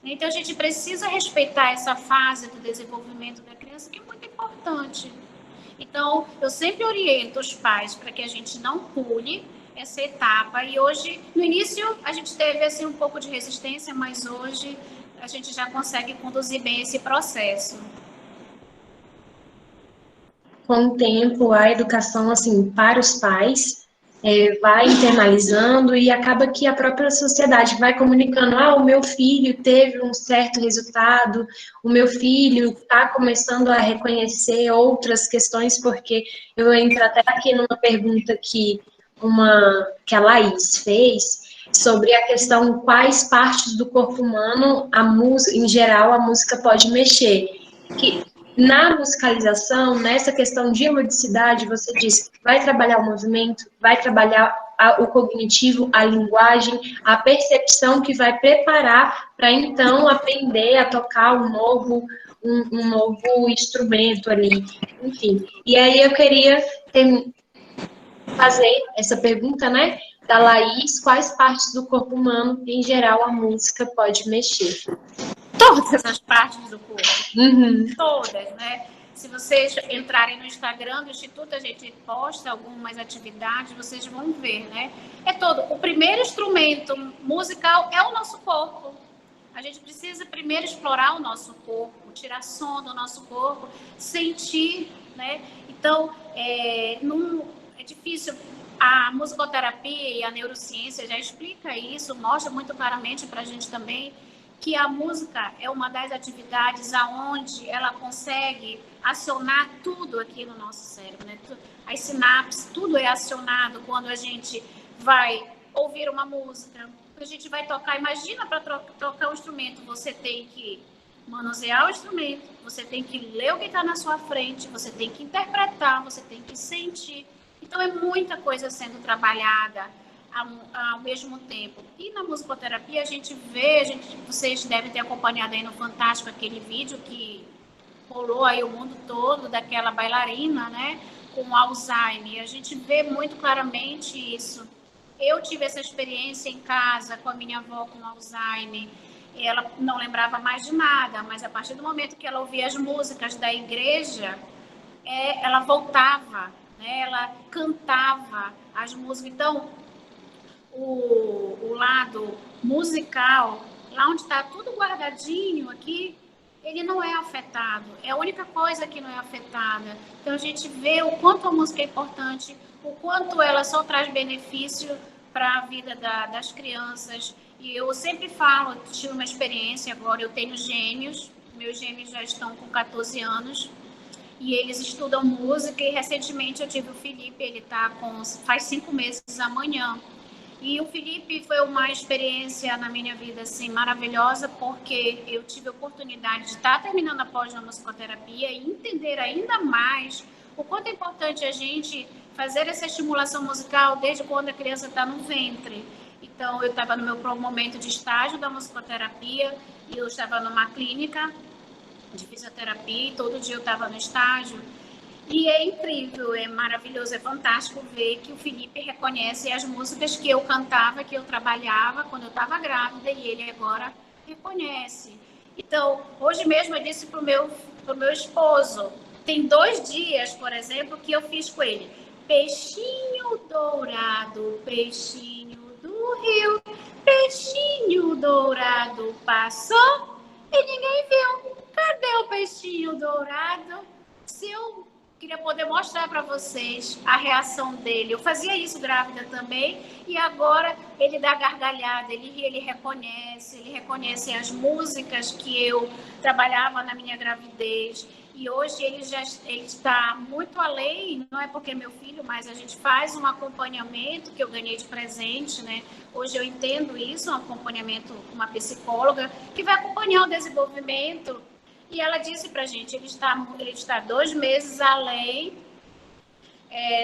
S5: Então, a gente precisa respeitar essa fase do desenvolvimento da criança, que é muito importante. Então, eu sempre oriento os pais para que a gente não pule essa etapa. E hoje, no início, a gente teve assim, um pouco de resistência, mas hoje a gente já consegue conduzir bem esse processo.
S6: Com o tempo, a educação, assim, para os pais, vai internalizando e acaba que a própria sociedade vai comunicando, o meu filho teve um certo resultado, o meu filho está começando a reconhecer outras questões, porque eu entro até aqui numa pergunta que a Laís fez, sobre a questão quais partes do corpo humano, em geral, a música pode mexer. Que na musicalização, nessa questão de ludicidade, você disse que vai trabalhar o movimento, vai trabalhar o cognitivo, a linguagem, a percepção que vai preparar para, então, aprender a tocar um novo instrumento ali, enfim. E aí eu queria fazer essa pergunta, né, da Laís, quais partes do corpo humano, em geral, a música pode mexer?
S5: Todas as partes do corpo.
S6: Uhum.
S5: Todas, né? Se vocês entrarem no Instagram do Instituto, a gente posta algumas atividades, vocês vão ver, né? É todo. O primeiro instrumento musical é o nosso corpo. A gente precisa primeiro explorar o nosso corpo, tirar som do nosso corpo, sentir, né? Então, é difícil. A musicoterapia e a neurociência já explica isso, mostra muito claramente para a gente também que a música é uma das atividades aonde ela consegue acionar tudo aqui no nosso cérebro, né? As sinapses, tudo é acionado quando a gente vai ouvir uma música, a gente vai tocar. Imagina, para tocar um instrumento, você tem que manusear o instrumento, você tem que ler o que está na sua frente, você tem que interpretar, você tem que sentir. Então, é muita coisa sendo trabalhada ao mesmo tempo. E na musicoterapia a gente vê, vocês devem ter acompanhado aí no Fantástico aquele vídeo que rolou aí o mundo todo daquela bailarina, né, com Alzheimer. A gente vê muito claramente isso. Eu tive essa experiência em casa com a minha avó com Alzheimer. Ela não lembrava mais de nada, mas a partir do momento que ela ouvia as músicas da igreja, ela voltava, né, ela cantava as músicas. Então, o lado musical, lá onde está tudo guardadinho aqui, ele não é afetado. É a única coisa que não é afetada. Então, a gente vê o quanto a música é importante, o quanto ela só traz benefício para a vida das crianças. E eu sempre falo, tive uma experiência agora, eu tenho gêmeos, meus gêmeos já estão com 14 anos, e eles estudam música, e recentemente eu tive o Felipe, ele faz 5 meses amanhã. E o Felipe foi uma experiência na minha vida assim, maravilhosa, porque eu tive a oportunidade de estar terminando a pós na musicoterapia e entender ainda mais o quanto é importante a gente fazer essa estimulação musical desde quando a criança está no ventre. Então, eu estava no meu momento de estágio da musicoterapia e eu estava numa clínica de fisioterapia e todo dia eu estava no estágio. E é incrível, é maravilhoso, é fantástico ver que o Felipe reconhece as músicas que eu cantava, que eu trabalhava quando eu estava grávida, e ele agora reconhece. Então, hoje mesmo eu disse pro meu esposo, tem 2 dias, por exemplo, que eu fiz com ele. Peixinho dourado, peixinho do rio, peixinho dourado passou e ninguém viu. Cadê o peixinho dourado? Se eu queria poder mostrar para vocês a reação dele. Eu fazia isso grávida também, e agora ele dá gargalhada, ele ri, ele reconhece as músicas que eu trabalhava na minha gravidez. E hoje ele está muito além, não é porque é meu filho, mas a gente faz um acompanhamento que eu ganhei de presente, né? Hoje eu entendo isso, um acompanhamento com uma psicóloga que vai acompanhar o desenvolvimento. E ela disse pra gente, ele está 2 meses além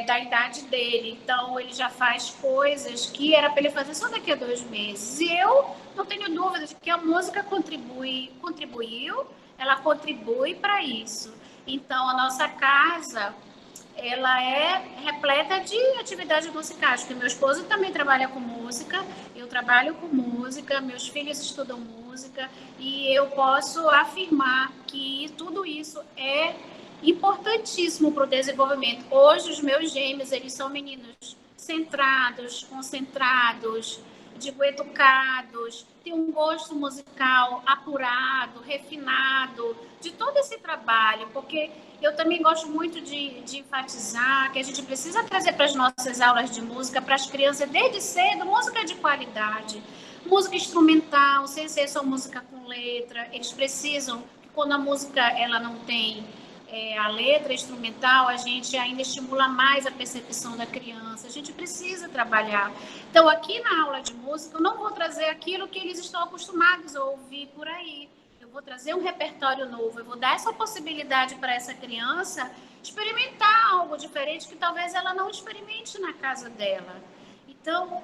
S5: da idade dele. Então, ele já faz coisas que era para ele fazer só daqui a 2 meses. E eu não tenho dúvida de que a música contribuiu, ela contribui para isso. Então, a nossa casa, ela é repleta de atividades musicais, porque meu esposo também trabalha com música, eu trabalho com música, meus filhos estudam música, e eu posso afirmar que tudo isso é importantíssimo para o desenvolvimento. Hoje, os meus gêmeos, eles são meninos centrados, concentrados, digo, educados, têm um gosto musical apurado, refinado, de todo esse trabalho, porque eu também gosto muito de enfatizar que a gente precisa trazer para as nossas aulas de música, para as crianças, desde cedo, música de qualidade, música instrumental, sem ser só música com letra. Eles precisam, quando a música ela não tem a letra instrumental, a gente ainda estimula mais a percepção da criança. A gente precisa trabalhar. Então, aqui na aula de música, eu não vou trazer aquilo que eles estão acostumados a ouvir por aí. Eu vou trazer um repertório novo. Eu vou dar essa possibilidade para essa criança experimentar algo diferente que talvez ela não experimente na casa dela. Então,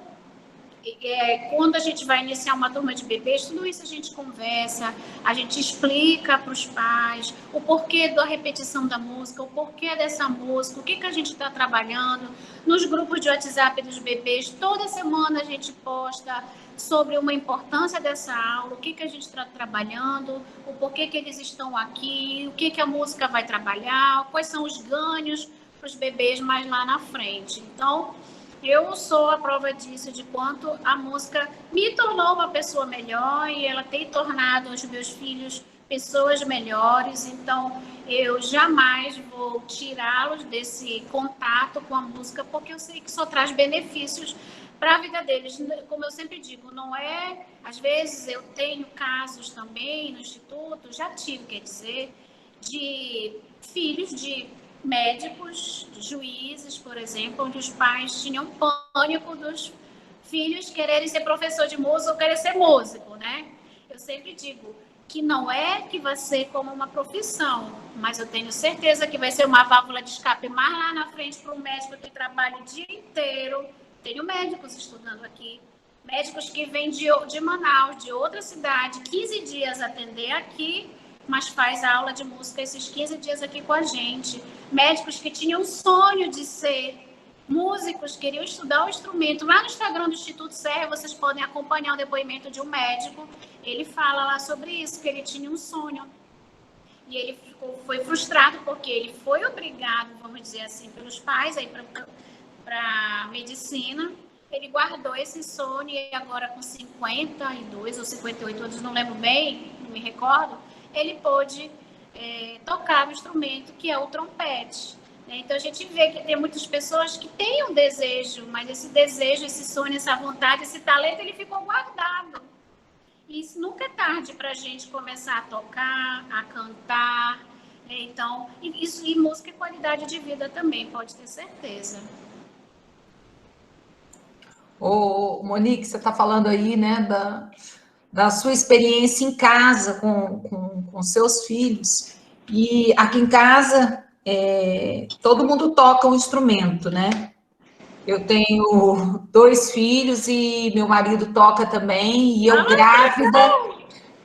S5: quando a gente vai iniciar uma turma de bebês, tudo isso a gente conversa, a gente explica para os pais o porquê da repetição da música, o porquê dessa música, o que a gente está trabalhando. Nos grupos de WhatsApp dos bebês, toda semana a gente posta sobre uma importância dessa aula, o que a gente está trabalhando, o porquê que eles estão aqui, o que a música vai trabalhar, quais são os ganhos para os bebês mais lá na frente. Então, eu sou a prova disso, de quanto a música me tornou uma pessoa melhor e ela tem tornado os meus filhos pessoas melhores. Então, eu jamais vou tirá-los desse contato com a música, porque eu sei que só traz benefícios para a vida deles. Como eu sempre digo, não é... Às vezes, eu tenho casos também no Instituto, já tive, quer dizer, de filhos de médicos, juízes, por exemplo, onde os pais tinham pânico dos filhos quererem ser professor de música ou querer ser músico, né? Eu sempre digo que não é que vai ser como uma profissão, mas eu tenho certeza que vai ser uma válvula de escape mais lá na frente para um médico que trabalha o dia inteiro. Tenho médicos estudando aqui, médicos que vêm de Manaus, de outra cidade, 15 dias atender aqui, mas faz a aula de música esses 15 dias aqui com a gente. Médicos que tinham sonho de ser músicos, queriam estudar o instrumento. Lá no Instagram do Instituto Serra, vocês podem acompanhar o depoimento de um médico. Ele fala lá sobre isso, que ele tinha um sonho. E ele foi frustrado porque ele foi obrigado, vamos dizer assim, pelos pais aí para medicina. Ele guardou esse sonho e agora com 52 ou 58 anos, não lembro bem, não me recordo, ele pôde tocar o instrumento, que é o trompete. Então, a gente vê que tem muitas pessoas que têm um desejo, mas esse desejo, esse sonho, essa vontade, esse talento, ele ficou guardado. E isso nunca é tarde para a gente começar a tocar, a cantar. Então, e música é qualidade de vida também, pode ter certeza.
S1: Ô, Monique, você está falando aí, né, da sua experiência em casa com seus filhos. E aqui em casa, todo mundo toca um instrumento, né? Eu tenho 2 filhos e meu marido toca também, e eu grávida,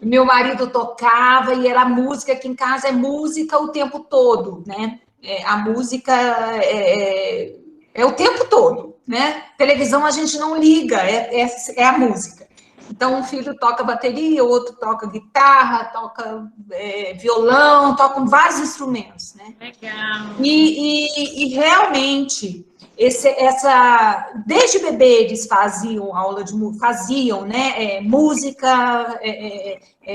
S1: meu marido tocava, e era música, aqui em casa é música o tempo todo, né? a música é o tempo todo, né? Televisão a gente não liga, é a música. Então, um filho toca bateria, o outro toca guitarra, toca violão, tocam vários instrumentos, né?
S5: Legal.
S1: E realmente, desde bebê eles faziam aula de faziam, né, música,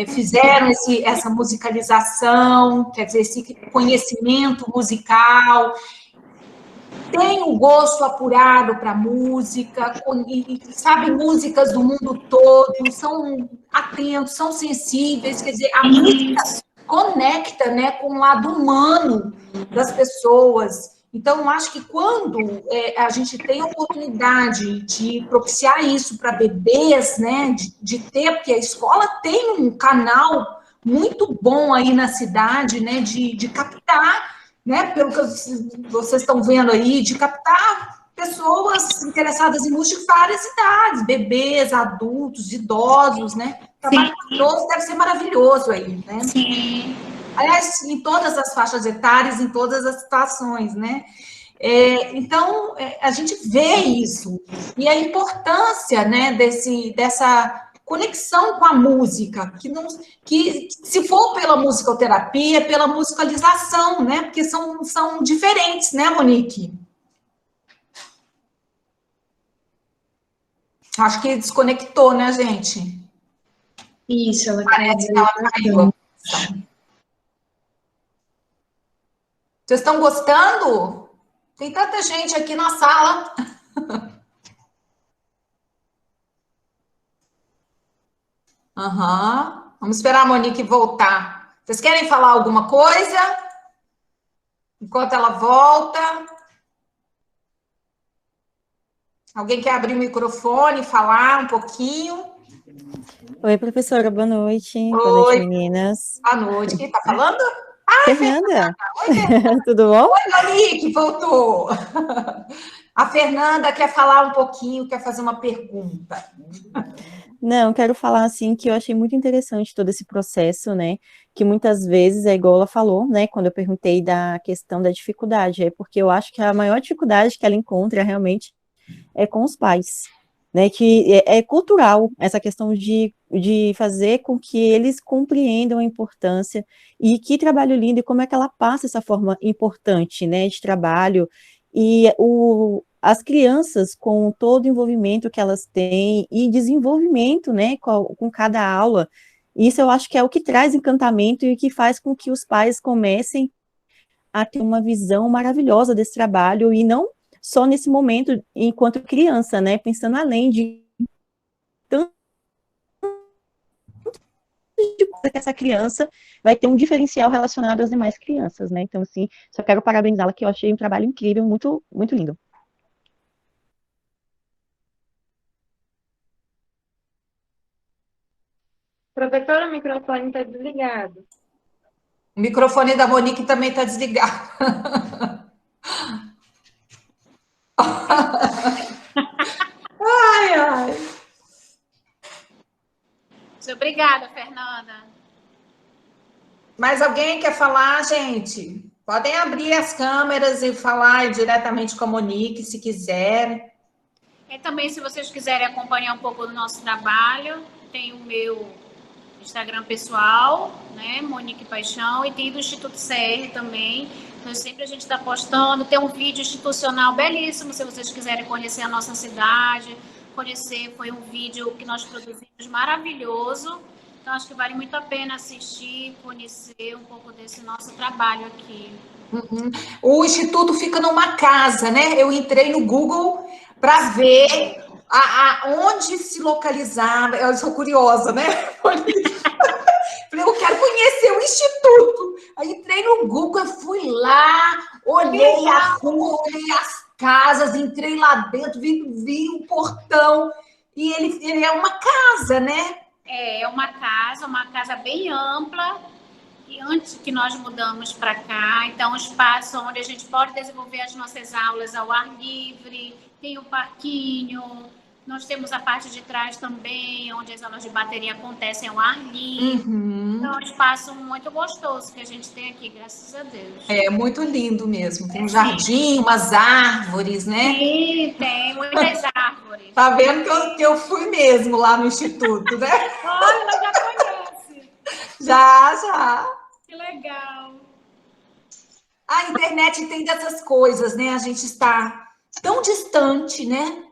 S1: fizeram essa musicalização, quer dizer, esse conhecimento musical, tem o gosto apurado para música, e sabem músicas do mundo todo, são atentos, são sensíveis, quer dizer, a música conecta, né, com o lado humano das pessoas. Então, eu acho que quando a gente tem a oportunidade de propiciar isso para bebês, né, de ter, porque a escola tem um canal muito bom aí na cidade, né, de captar, né, pelo que vocês estão vendo aí, de captar pessoas interessadas em música de várias idades, bebês, adultos, idosos, né? Trabalho com idosos deve ser maravilhoso aí, né?
S5: Sim.
S1: Aliás, em todas as faixas etárias, em todas as situações, né? Então, a gente vê isso, e a importância, né, dessa conexão com a música, que se for pela musicoterapia, pela musicalização, né? Porque são diferentes, né, Monique? Acho que desconectou, né, gente?
S6: Isso, ela
S1: Parece que ela caiu. Vocês estão gostando? Tem tanta gente aqui na sala. Aham. Vamos esperar a Monique voltar. Vocês querem falar alguma coisa? Enquanto ela volta. Alguém quer abrir o microfone e falar um pouquinho?
S7: Oi, professora, boa noite.
S1: Oi.
S7: Boa noite, meninas.
S1: Boa noite. Quem está falando?
S7: Fernanda.
S1: Oi, Fernanda.
S7: Tudo bom?
S1: Oi, Monique, voltou. A Fernanda quer falar um pouquinho, quer fazer uma pergunta.
S7: Não, quero falar assim que eu achei muito interessante todo esse processo, né? Que muitas vezes é igual ela falou, né? Quando eu perguntei da questão da dificuldade, é porque eu acho que a maior dificuldade que ela encontra realmente é com os pais, né? Que é cultural essa questão de fazer com que eles compreendam a importância e que trabalho lindo e como é que ela passa essa forma importante, né? De trabalho e as crianças, com todo o envolvimento que elas têm e desenvolvimento, né, com cada aula, isso eu acho que é o que traz encantamento e que faz com que os pais comecem a ter uma visão maravilhosa desse trabalho, e não só nesse momento, enquanto criança, né, pensando além de tanto de que essa criança vai ter um diferencial relacionado às demais crianças, né, então, assim, só quero parabenizá-la, que eu achei um trabalho incrível, muito, muito lindo.
S2: Professora, o microfone está desligado.
S1: O microfone da Monique também está desligado. Ai, ai.
S5: Obrigada, Fernanda.
S1: Mais alguém quer falar, gente? Podem abrir as câmeras e falar diretamente com a Monique, se quiser.
S5: E também, se vocês quiserem acompanhar um pouco do nosso trabalho, tem o meu Instagram pessoal, né, Monique Paixão, e tem do Instituto CR também. Então, sempre a gente está postando. Tem um vídeo institucional belíssimo, se vocês quiserem conhecer a nossa cidade, foi um vídeo que nós produzimos maravilhoso. Então, acho que vale muito a pena assistir, conhecer um pouco desse nosso trabalho aqui.
S1: Uhum. O Instituto fica numa casa, né? Eu entrei no Google para ver onde se localizava. Eu sou curiosa, né? Falei, eu quero conhecer o Instituto. Aí entrei no Google, fui lá, olhei a rua, olhei as casas, entrei lá dentro, vi o portão. E ele é uma casa, né?
S5: É uma casa bem ampla. E antes que nós mudamos para cá, então um espaço onde a gente pode desenvolver as nossas aulas ao ar livre, tem o parquinho, nós temos a parte de trás também, onde as aulas de bateria acontecem ao ar livre.
S1: Uhum.
S5: Então, é um espaço muito gostoso que a gente tem aqui, graças a Deus.
S1: É muito lindo mesmo. Tem um jardim, umas árvores, né?
S5: Sim, tem muitas árvores.
S1: Tá vendo que eu fui mesmo lá no Instituto, né?
S5: Olha, ela já conhece.
S1: Já.
S5: Que legal.
S1: A internet tem dessas coisas, né? A gente está tão distante, né?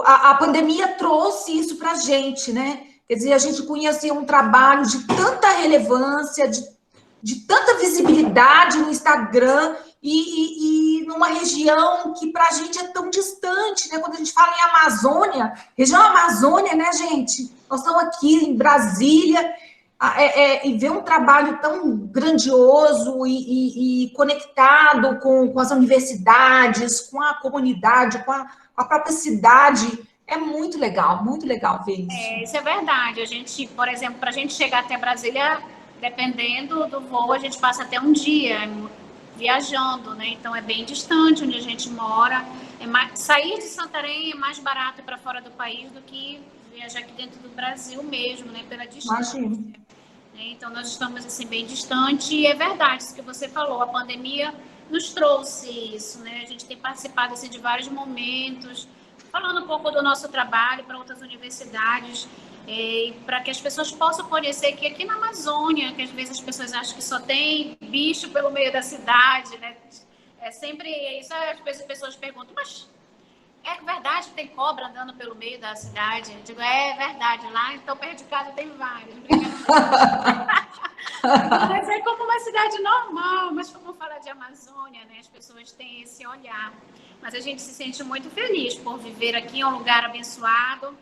S1: A pandemia trouxe isso para a gente, né? Quer dizer, a gente conhecia um trabalho de tanta relevância, de tanta visibilidade no Instagram e numa região que para a gente é tão distante, né? Quando a gente fala em Amazônia, região Amazônia, né, gente? Nós estamos aqui em Brasília e ver um trabalho tão grandioso e conectado com as universidades, com a comunidade, com a própria cidade. É muito legal ver isso.
S5: Isso é verdade. A gente, por exemplo, para a gente chegar até Brasília, dependendo do voo, a gente passa até um dia viajando, né? Então é bem distante onde a gente mora. Sair de Santarém é mais barato para fora do país do que viajar aqui dentro do Brasil mesmo, né? Pela distância.
S1: Imagina.
S5: Então nós estamos assim bem distante e é verdade isso que você falou. A pandemia nos trouxe isso, né? A gente tem participado assim, de vários momentos, falando um pouco do nosso trabalho para outras universidades, para que as pessoas possam conhecer que aqui na Amazônia, que às vezes as pessoas acham que só tem bicho pelo meio da cidade, né? É sempre isso. Às vezes as pessoas perguntam, mas é verdade que tem cobra andando pelo meio da cidade? Eu digo, é verdade, lá então perto de casa tem vários. Mas é como uma cidade normal, mas como falar de Amazônia, né? As pessoas têm esse olhar. Mas a gente se sente muito feliz por viver aqui em um lugar abençoado,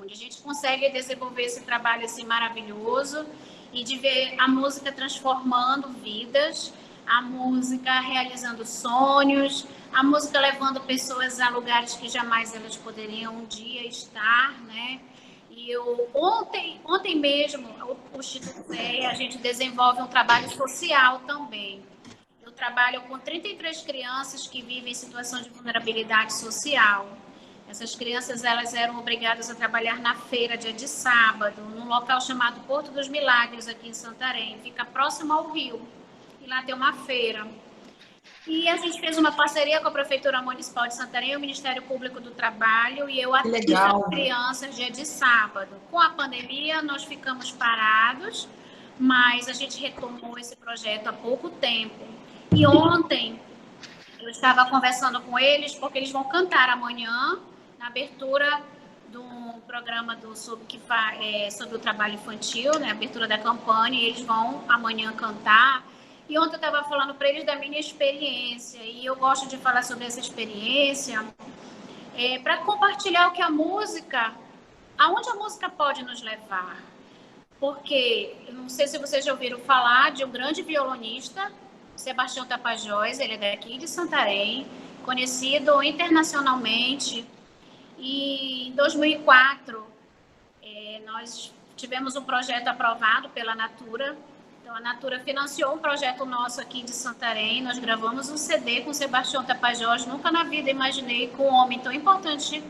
S5: onde a gente consegue desenvolver esse trabalho assim maravilhoso e de ver a música transformando vidas, a música realizando sonhos, a música levando pessoas a lugares que jamais elas poderiam um dia estar, né? E ontem mesmo, o Instituto CEA, a gente desenvolve um trabalho social também. Eu trabalho com 33 crianças que vivem em situação de vulnerabilidade social. Essas crianças, elas eram obrigadas a trabalhar na feira, dia de sábado, num local chamado Porto dos Milagres, aqui em Santarém. Fica próximo ao rio. E lá tem uma feira. E a gente fez uma parceria com a Prefeitura Municipal de Santarém e o Ministério Público do Trabalho, e eu atendi as crianças dia de sábado. Com a pandemia, nós ficamos parados, mas a gente retomou esse projeto há pouco tempo. E ontem, eu estava conversando com eles, porque eles vão cantar amanhã, na abertura do programa sobre o trabalho infantil, né, abertura da campanha, e eles vão amanhã cantar. E ontem eu estava falando para eles da minha experiência, e eu gosto de falar sobre essa experiência para compartilhar o que aonde a música pode nos levar. Porque, eu não sei se vocês já ouviram falar de um grande violonista, Sebastião Tapajós, ele é daqui de Santarém, conhecido internacionalmente. E em 2004, nós tivemos um projeto aprovado pela Natura. Então, a Natura financiou um projeto nosso aqui de Santarém. Nós gravamos um CD com Sebastião Tapajós. Nunca na vida imaginei que um homem tão importante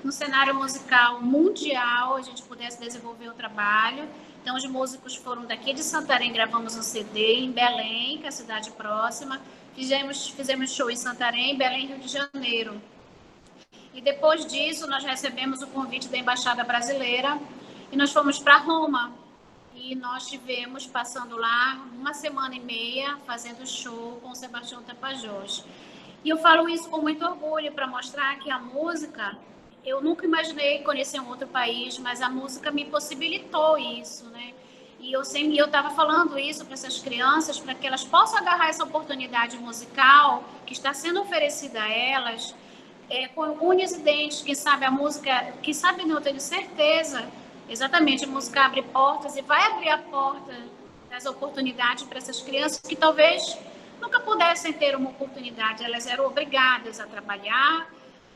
S5: no cenário musical mundial a gente pudesse desenvolver o trabalho. Então, os músicos foram daqui de Santarém, gravamos um CD em Belém, que é a cidade próxima. Fizemos show em Santarém, Belém, Rio de Janeiro. E depois disso, nós recebemos o convite da Embaixada Brasileira e nós fomos para Roma. E nós estivemos passando lá 1 semana e meia, fazendo show com o Sebastião Tapajós. E eu falo isso com muito orgulho, para mostrar que a música, eu nunca imaginei conhecer um outro país, mas a música me possibilitou isso, né? E eu estava falando isso para essas crianças, para que elas possam agarrar essa oportunidade musical que está sendo oferecida a elas, com unhas e dentes. Quem sabe a música, quem sabe não, eu tenho certeza. Exatamente, a música abre portas e vai abrir a porta das oportunidades para essas crianças que talvez nunca pudessem ter uma oportunidade. Elas eram obrigadas a trabalhar.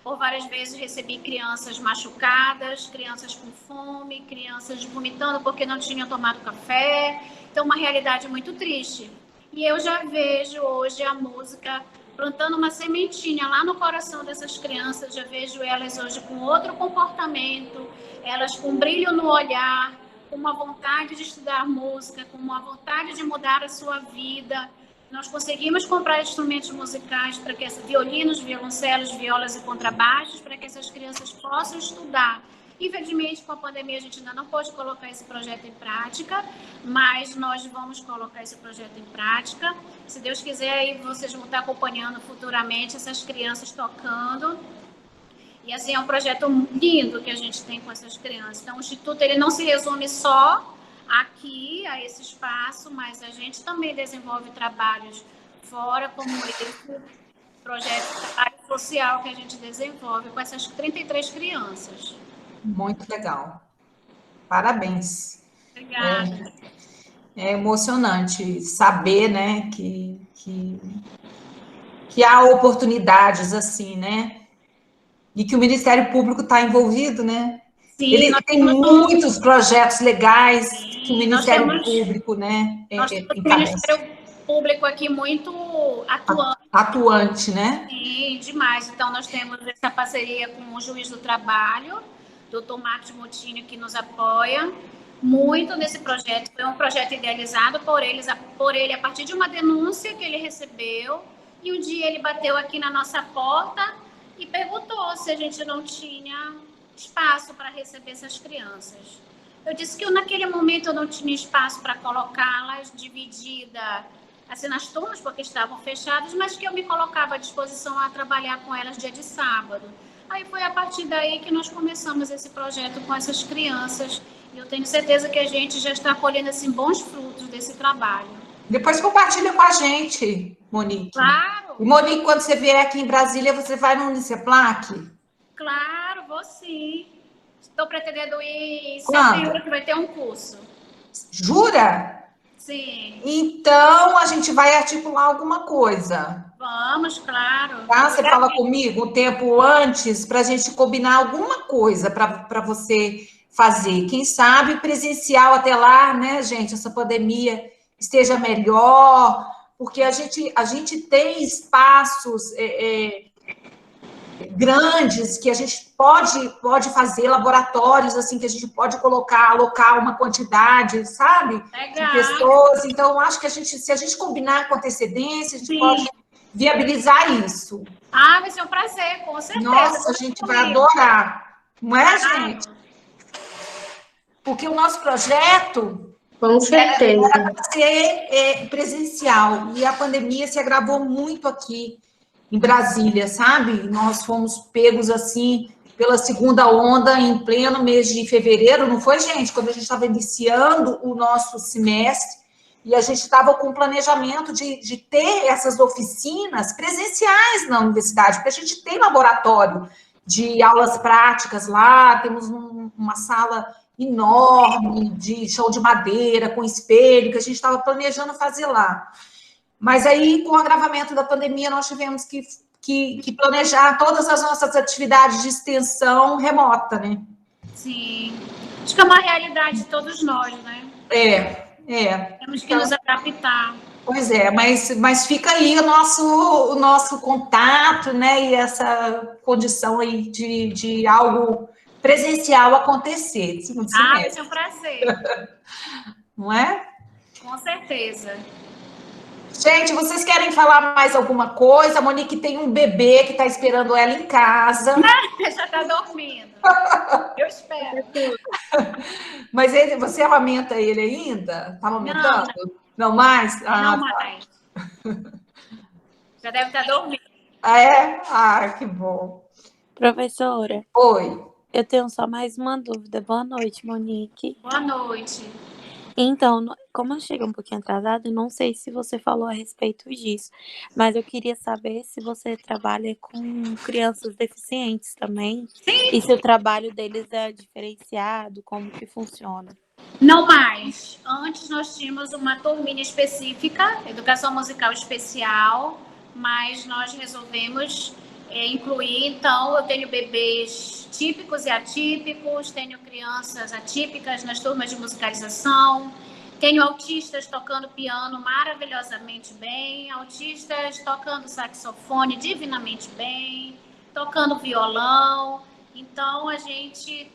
S5: Por várias vezes recebi crianças machucadas, crianças com fome, crianças vomitando porque não tinham tomado café. Então, uma realidade muito triste. E eu já vejo hoje a música plantando uma sementinha lá no coração dessas crianças. Já vejo elas hoje com outro comportamento, elas com brilho no olhar, com uma vontade de estudar música, com uma vontade de mudar a sua vida. Nós conseguimos comprar instrumentos musicais para que violinos, violoncelos, violas e contrabaixos, para que essas crianças possam estudar. Infelizmente, com a pandemia, a gente ainda não pôde colocar esse projeto em prática, mas nós vamos colocar esse projeto em prática. Se Deus quiser, aí vocês vão estar acompanhando futuramente essas crianças tocando. E assim, é um projeto lindo que a gente tem com essas crianças. Então, o Instituto ele não se resume só aqui, a esse espaço, mas a gente também desenvolve trabalhos fora, como esse projeto de trabalho social que a gente desenvolve com essas 33 crianças.
S1: Muito legal. Parabéns.
S5: Obrigada.
S1: É emocionante saber, né, que há oportunidades assim, né? E que o Ministério Público está envolvido, né?
S5: Sim,
S1: Ele tem muitos projetos legais que o Ministério Público, né,
S5: nós temos o
S1: encabeça.
S5: Ministério Público aqui muito
S1: Atuante, né?
S5: Sim, demais. Então, nós temos essa parceria com o Juiz do Trabalho, doutor Marcos Motini, que nos apoia muito nesse projeto. Foi um projeto idealizado por ele a partir de uma denúncia que ele recebeu. E um dia ele bateu aqui na nossa porta e perguntou se a gente não tinha espaço para receber essas crianças. Eu disse que naquele momento eu não tinha espaço para colocá-las dividida assim nas turmas, porque estavam fechadas, mas que eu me colocava à disposição a trabalhar com elas dia de sábado. Aí foi a partir daí que nós começamos esse projeto com essas crianças. E eu tenho certeza que a gente já está colhendo assim, bons frutos desse trabalho.
S1: Depois compartilha com a gente, Monique.
S5: Claro.
S1: E, Monique, quando você vier aqui em Brasília, você vai no Uniceplac?
S5: Claro, vou sim. Estou pretendendo ir em
S1: Quando?
S5: setembro, que vai ter um curso.
S1: Jura?
S5: Sim.
S1: Então, a gente vai articular alguma coisa.
S5: Vamos, claro.
S1: Tá? Você fala comigo um tempo antes para a gente combinar alguma coisa para você fazer. Quem sabe presencial até lá, né, gente? Essa pandemia esteja melhor, porque a gente tem espaços grandes que a gente pode fazer, laboratórios assim que a gente pode alocar uma quantidade, sabe?
S5: Legal.
S1: De pessoas. Então, eu acho que se a gente combinar com antecedência, a gente
S5: Sim.
S1: pode viabilizar isso.
S5: Ah, vai ser um prazer, com certeza.
S1: Nossa, a gente vai adorar. Não é, gente? Porque o nosso projeto
S6: Com certeza.
S1: era para ser presencial. E a pandemia se agravou muito aqui em Brasília, sabe? Nós fomos pegos, assim, pela segunda onda em pleno mês de fevereiro, não foi, gente? Quando a gente estava iniciando o nosso semestre, e a gente estava com o planejamento de ter essas oficinas presenciais na universidade, porque a gente tem laboratório de aulas práticas lá, temos uma sala enorme de chão de madeira, com espelho, que a gente estava planejando fazer lá. Mas aí, com o agravamento da pandemia, nós tivemos que planejar todas as nossas atividades de extensão remota, né?
S5: Sim. Acho que é uma realidade de todos nós, né? Temos que nos adaptar.
S1: Pois é, mas fica aí o nosso contato, né? E essa condição aí de algo presencial acontecer.
S5: Vai ser um prazer.
S1: Não é?
S5: Com certeza.
S1: Gente, vocês querem falar mais alguma coisa? A Monique tem um bebê que está esperando ela em casa.
S5: Já está dormindo. Eu espero.
S1: Mas você amamenta ele ainda? Está amamentando? Não mais?
S5: Não mais. Já deve estar dormindo.
S1: Que bom.
S8: Professora.
S1: Oi.
S8: Eu tenho só mais uma dúvida. Boa noite, Monique.
S5: Boa noite.
S8: Então, como eu cheguei um pouquinho atrasada, eu não sei se você falou a respeito disso, mas eu queria saber se você trabalha com crianças deficientes também.
S5: Sim.
S8: E se o trabalho deles é diferenciado, como que funciona?
S5: Não mais. Antes nós tínhamos uma turminha específica, educação musical especial, mas nós resolvemos incluir, então, eu tenho bebês típicos e atípicos, tenho crianças atípicas nas turmas de musicalização, tenho autistas tocando piano maravilhosamente bem, autistas tocando saxofone divinamente bem, tocando violão. Então, a gente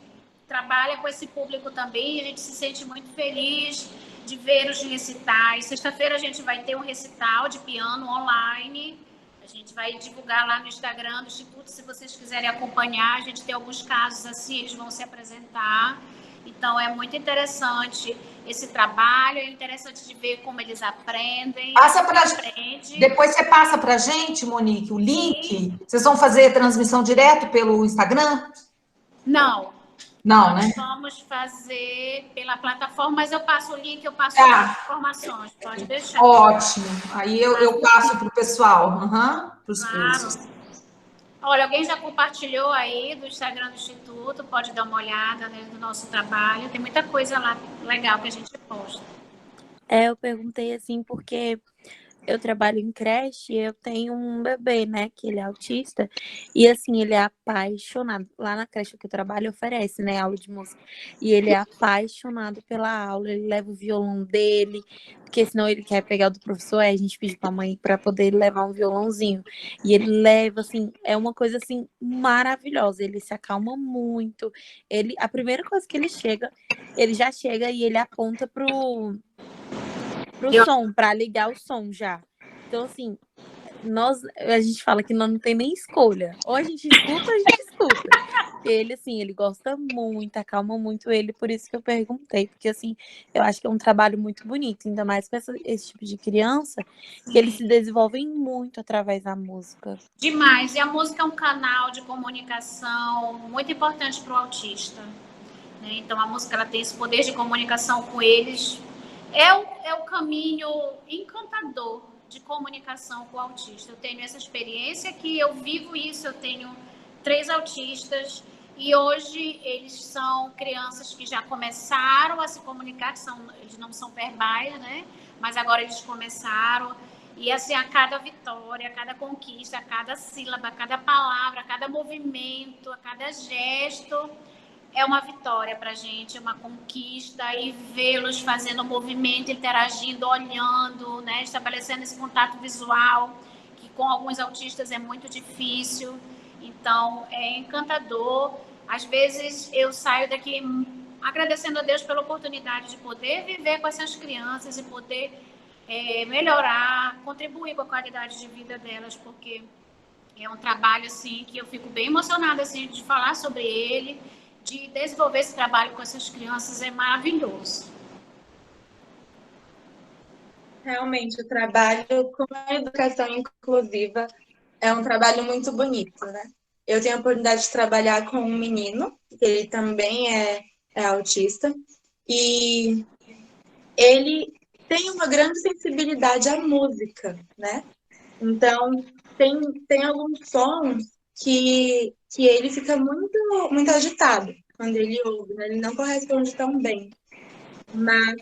S5: trabalha com esse público também, e a gente se sente muito feliz de ver os recitais. Sexta-feira a gente vai ter um recital de piano online. A gente vai divulgar lá no Instagram do Instituto, se vocês quiserem acompanhar. A gente tem alguns casos assim, eles vão se apresentar. Então, é muito interessante esse trabalho, é interessante de ver como eles aprendem.
S1: Depois você passa para a gente, Monique, o link. Sim. Vocês vão fazer transmissão direto pelo Instagram?
S5: Não.
S1: Não, né?
S5: Nós vamos fazer pela plataforma, mas eu passo o link, eu passo as informações, pode deixar.
S1: Ótimo. Aí eu passo para o pessoal, para os cursos.
S5: Olha, alguém já compartilhou aí do Instagram do Instituto, pode dar uma olhada, né, do nosso trabalho. Tem muita coisa lá legal que a gente posta.
S8: Eu perguntei assim porque eu trabalho em creche e eu tenho um bebê, né, que ele é autista, e assim, ele é apaixonado. Lá na creche que eu trabalho oferece, né, aula de música, e ele é apaixonado pela aula, ele leva o violão dele, porque senão ele quer pegar o do professor, aí a gente pede pra mãe pra poder levar um violãozinho, e ele leva, assim, é uma coisa, assim, maravilhosa, ele se acalma muito, a primeira coisa que ele já chega e ele aponta pro som, para ligar o som já. Então, assim, a gente fala que não tem nem escolha. Ou a gente escuta, ou a gente escuta. Ele, assim, ele gosta muito, acalma muito ele, por isso que eu perguntei. Porque, assim, eu acho que é um trabalho muito bonito, ainda mais com esse tipo de criança, que eles se desenvolvem muito através da música.
S5: Demais. E a música é um canal de comunicação muito importante para o autista, né? Então, a música ela tem esse poder de comunicação com eles. É o caminho encantador de comunicação com o autista. Eu tenho essa experiência que eu vivo isso, eu tenho 3 autistas e hoje eles são crianças que já começaram a se comunicar, eles não são verbais, né? Mas agora eles começaram. E assim, a cada vitória, a cada conquista, a cada sílaba, a cada palavra, a cada movimento, a cada gesto, é uma vitória para a gente, é uma conquista, e vê-los fazendo movimento, interagindo, olhando, né, estabelecendo esse contato visual, que com alguns autistas é muito difícil. Então, é encantador. Às vezes, eu saio daqui agradecendo a Deus pela oportunidade de poder viver com essas crianças e poder melhorar, contribuir com a qualidade de vida delas, porque é um trabalho assim, que eu fico bem emocionada assim, de falar sobre ele, de desenvolver esse trabalho com essas crianças, é maravilhoso.
S2: Realmente, o trabalho com a educação inclusiva é um trabalho muito bonito, né? Eu tenho a oportunidade de trabalhar com um menino, que ele também é autista, e ele tem uma grande sensibilidade à música, né? Então, tem alguns sons que ele fica muito agitado quando ele ouve, né? Ele não corresponde tão bem. Mas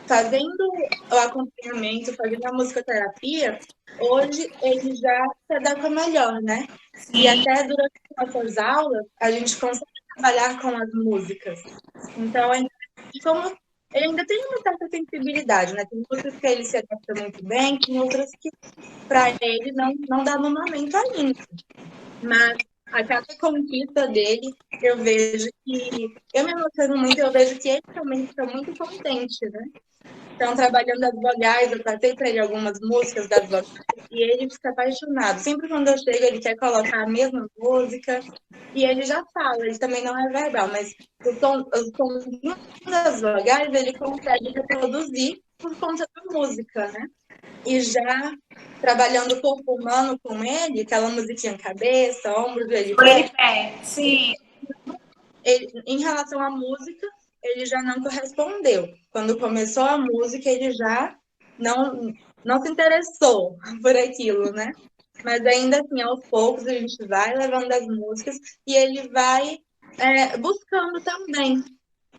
S2: fazendo o acompanhamento, fazendo a musicoterapia, hoje ele já se adequa melhor, né? E até durante as nossas aulas, a gente consegue trabalhar com as músicas. Então, como ele ainda tem uma certa sensibilidade, né? Tem músicas que ele se adapta muito bem, tem outras que para ele não dá no momento ainda. Mas a cada conquista dele, eu vejo que eu me emociono muito, eu vejo que ele também fica muito contente, né? Então, trabalhando as vogais, eu passei para ele algumas músicas das vogais e ele fica apaixonado. Sempre quando eu chego, ele quer colocar a mesma música e ele já fala, ele também não é verbal, mas os sons das vogais ele consegue reproduzir por conta da música, né? E já trabalhando o corpo humano com ele, aquela musiquinha cabeça, ombros, ele
S5: pé. Sim.
S2: Em relação à música, ele já não correspondeu. Quando começou a música, ele já não se interessou por aquilo, né? Mas ainda assim, aos poucos, a gente vai levando as músicas e ele vai buscando também.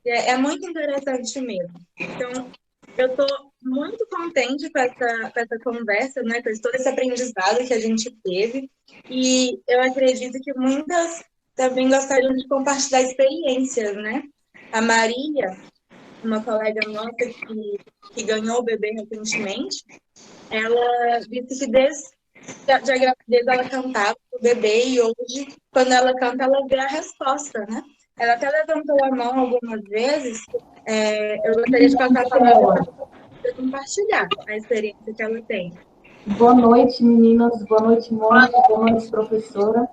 S2: É muito interessante mesmo. Então, eu estou muito contente com essa conversa, né? Com todo esse aprendizado que a gente teve. E eu acredito que muitas também gostariam de compartilhar experiências, né? A Maria, uma colega nossa que ganhou o bebê recentemente, ela disse que desde a gravidez ela cantava o bebê e hoje, quando ela canta, ela vê a resposta, né? Ela até levantou a mão algumas vezes. Eu gostaria de passar a palavra para compartilhar a experiência que ela tem.
S9: Boa noite, meninas. Boa noite, Mônica. Boa noite, professora.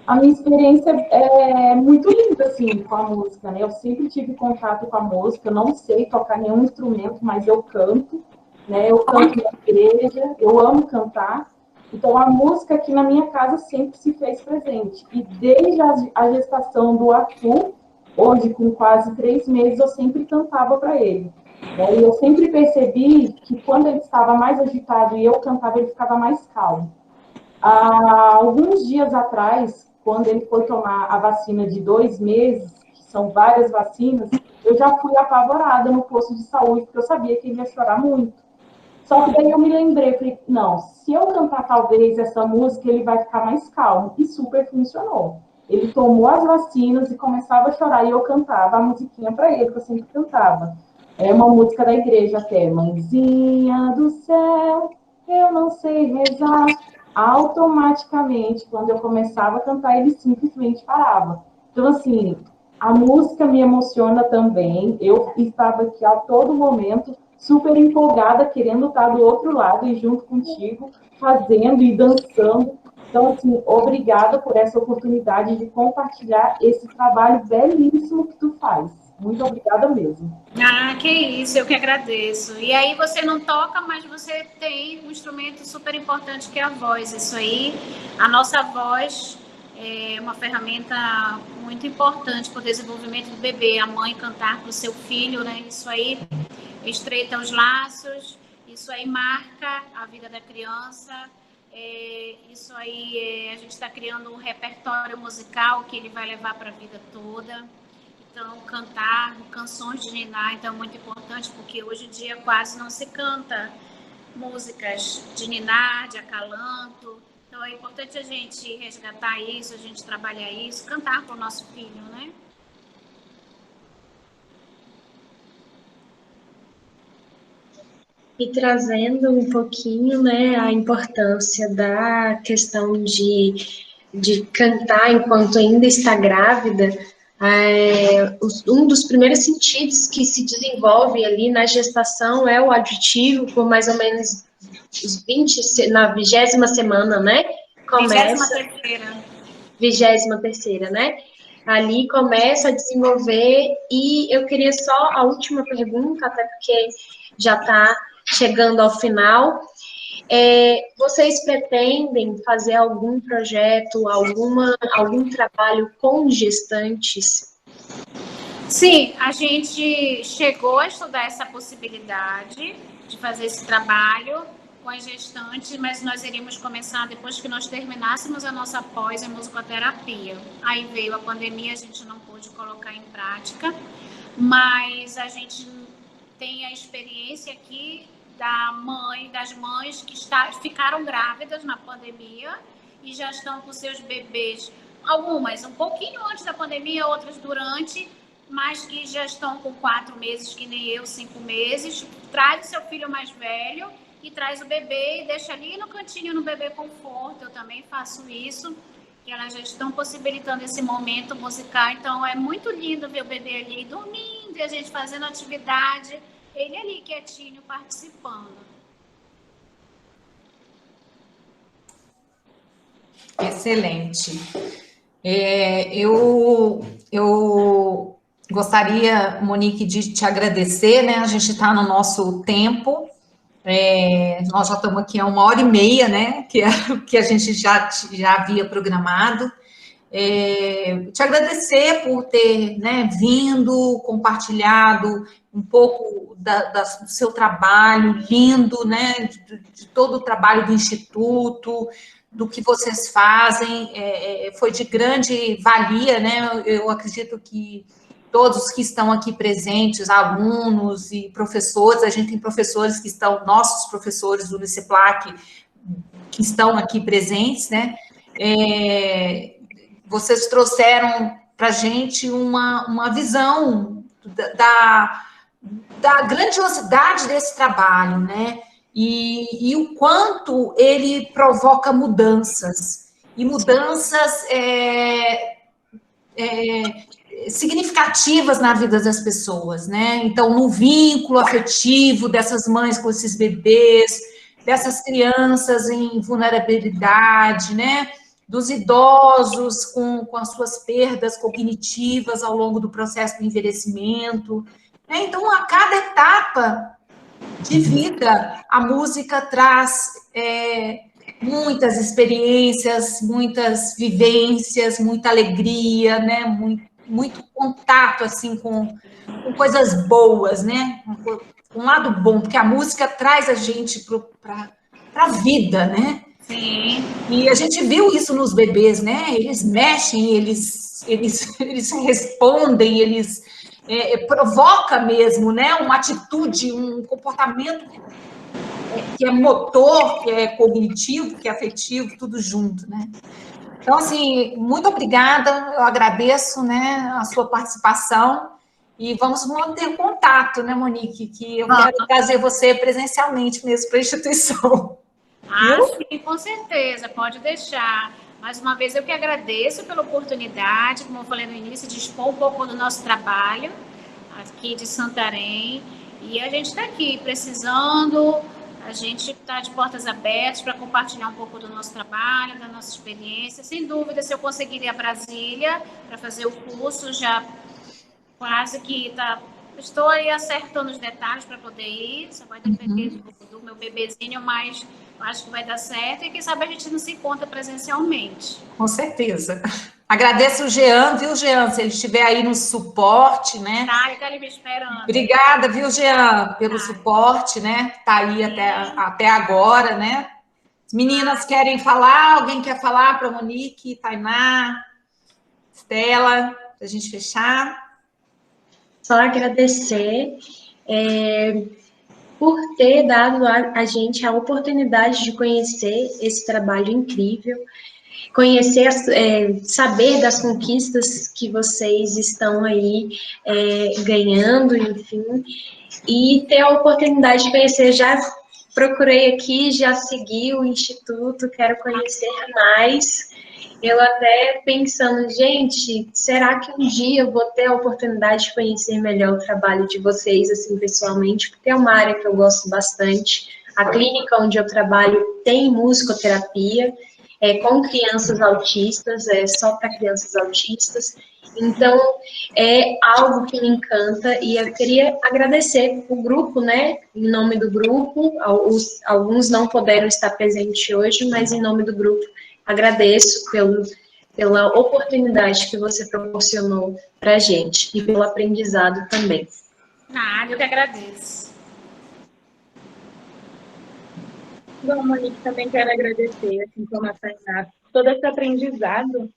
S9: A minha experiência é muito linda, assim, com a música, né? Eu sempre tive contato com a música. Eu não sei tocar nenhum instrumento, mas eu canto, né? Eu canto na igreja, eu amo cantar. Então, a música aqui na minha casa sempre se fez presente. E desde a gestação do Arthur, hoje com quase 3 meses, eu sempre cantava para ele. E eu sempre percebi que quando ele estava mais agitado e eu cantava, ele ficava mais calmo. Há alguns dias atrás, quando ele foi tomar a vacina de 2 meses, que são várias vacinas, eu já fui apavorada no posto de saúde, porque eu sabia que ele ia chorar muito. Só que daí eu me lembrei, falei, não, se eu cantar talvez essa música, ele vai ficar mais calmo. E super funcionou. Ele tomou as vacinas e começava a chorar, e eu cantava a musiquinha para ele, que eu sempre cantava. É uma música da igreja até. Mãezinha do céu, eu não sei rezar. Automaticamente, quando eu começava a cantar, ele simplesmente parava. Então, assim, a música me emociona também. Eu estava aqui a todo momento super empolgada, querendo estar do outro lado e junto contigo, fazendo e dançando. Então, assim, obrigada por essa oportunidade de compartilhar esse trabalho belíssimo que tu faz. Muito obrigada mesmo.
S5: Ah, que isso, eu que agradeço. E aí você não toca, mas você tem um instrumento super importante que é a voz. Isso aí, a nossa voz é uma ferramenta muito importante para o desenvolvimento do bebê. A mãe cantar para o seu filho, né? Isso aí estreita os laços, isso aí marca a vida da criança. Isso aí, a gente está criando um repertório musical que ele vai levar para a vida toda. Então, cantar canções de ninar, então, é muito importante, porque hoje em dia quase não se canta músicas de ninar, de acalanto. Então, é importante a gente resgatar isso, a gente trabalhar isso, cantar para o nosso filho, né?
S6: E trazendo um pouquinho, né, a importância da questão de cantar enquanto ainda está grávida, um dos primeiros sentidos que se desenvolve ali na gestação é o auditivo, por mais ou menos os 20, na 20ª semana, né? Começa. 23ª, né? Ali começa a desenvolver, e eu queria só a última pergunta, até porque já está chegando ao final. Vocês pretendem fazer algum projeto, algum trabalho com gestantes?
S5: Sim, a gente chegou a estudar essa possibilidade de fazer esse trabalho com as gestantes, mas nós iríamos começar depois que nós terminássemos a nossa pós em musicoterapia. Aí veio a pandemia, a gente não pôde colocar em prática, mas a gente tem a experiência aqui das mães que ficaram grávidas na pandemia e já estão com seus bebês, algumas um pouquinho antes da pandemia, outras durante, mas que já estão com 4 meses, que nem eu, 5 meses. Traz o seu filho mais velho e traz o bebê e deixa ali no cantinho no bebê conforto. Eu também faço isso, que elas já estão possibilitando esse momento musical. Então é muito lindo ver o bebê ali dormindo e a gente fazendo atividade, ele ali quietinho participando.
S1: Excelente. Eu gostaria, Monique, de te agradecer, né? A gente está no nosso tempo. Nós já estamos aqui há 1h30, né? Que a gente já havia programado. Te agradecer por ter, né, vindo, compartilhado um pouco do seu trabalho lindo, né? De todo o trabalho do Instituto, do que vocês fazem, foi de grande valia, né? Eu acredito que todos que estão aqui presentes, alunos e professores, a gente tem professores que estão, nossos professores do Uniceplac, que estão aqui presentes, né? Vocês trouxeram para a gente uma visão da grandiosidade desse trabalho, né? E o quanto ele provoca mudanças, e mudanças significativas na vida das pessoas, né? Então, no vínculo afetivo dessas mães com esses bebês, dessas crianças em vulnerabilidade, né? Dos idosos com as suas perdas cognitivas ao longo do processo do envelhecimento, né? Então, a cada etapa de vida, a música traz muitas experiências, muitas vivências, muita alegria, né? Muito contato, assim, com coisas boas, né? Um lado bom, porque a música traz a gente para a vida, né?
S5: Sim.
S1: E a gente viu isso nos bebês, né? Eles mexem, eles respondem, eles provoca mesmo, né? Uma atitude, um comportamento que é motor, que é cognitivo, que é afetivo, tudo junto, né? Então, assim, muito obrigada, eu agradeço, né, a sua participação e vamos manter contato, né, Monique, que eu quero trazer você presencialmente mesmo para a instituição.
S5: Sim, com certeza, pode deixar. Mais uma vez, eu que agradeço pela oportunidade, como eu falei no início, de expor um pouco do nosso trabalho aqui de Santarém. E a gente está aqui precisando, a gente está de portas abertas para compartilhar um pouco do nosso trabalho, da nossa experiência. Sem dúvida, se eu conseguir ir a Brasília para fazer o curso, já quase que estou aí acertando os detalhes para poder ir. Só vai depender do meu bebezinho, mas acho que vai dar certo. E quem sabe a gente não se encontra presencialmente.
S1: Com certeza. Agradeço o Jean, viu, Jean? Se ele estiver aí no suporte, né?
S5: Tá, ele está ali me esperando.
S1: Obrigada, viu, Jean, pelo suporte, né? Tá aí até agora, né? As meninas querem falar? Alguém quer falar para Monique, Tainá, Estela, para a gente fechar?
S6: Só agradecer por ter dado a gente a oportunidade de conhecer esse trabalho incrível, conhecer, saber das conquistas que vocês estão aí ganhando, enfim, e ter a oportunidade de conhecer. Já procurei aqui, já segui o Instituto, quero conhecer mais. Eu até pensando, gente, será que um dia eu vou ter a oportunidade de conhecer melhor o trabalho de vocês, assim, pessoalmente, porque é uma área que eu gosto bastante. A clínica onde eu trabalho tem musicoterapia, com crianças autistas, só para crianças autistas. Então, é algo que me encanta e eu queria agradecer o grupo, né, em nome do grupo. Alguns não puderam estar presentes hoje, mas em nome do grupo, agradeço pela oportunidade que você proporcionou para a gente e pelo aprendizado também.
S5: Nada, eu que agradeço.
S2: Bom, Monique, também quero agradecer, assim como a Tainá, todo esse aprendizado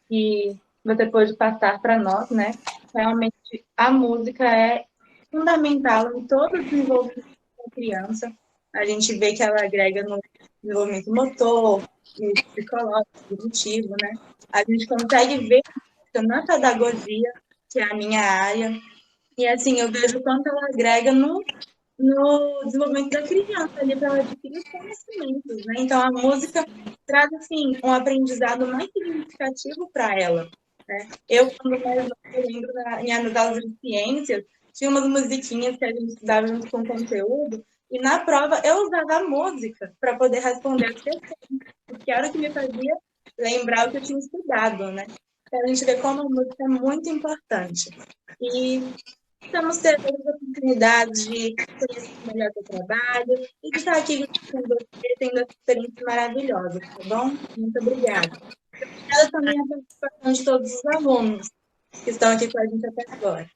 S2: que você pôde passar para nós, né? Realmente, a música é fundamental em todo o desenvolvimento da criança. A gente vê que ela agrega no desenvolvimento motor, psicológico, cognitivo, né? A gente consegue ver na pedagogia, que é a minha área, e assim, eu vejo o quanto ela agrega no desenvolvimento da criança, ali para ela adquirir os conhecimentos, né? Então, a música traz, assim, um aprendizado mais significativo para ela, né? Eu, quando mais nova, eu lembro nas aulas de ciências, tinha umas musiquinhas que a gente estudava junto com o conteúdo, e na prova eu usava a música para poder responder as questões, porque era o que me fazia lembrar o que eu tinha estudado, né? Então, a gente vê como a música é muito importante. E estamos tendo a oportunidade de conhecer melhor o trabalho e de estar aqui com você, tendo essa experiência maravilhosa, tá bom? Muito obrigada. Obrigada também a participação de todos os alunos que estão aqui com a gente até agora.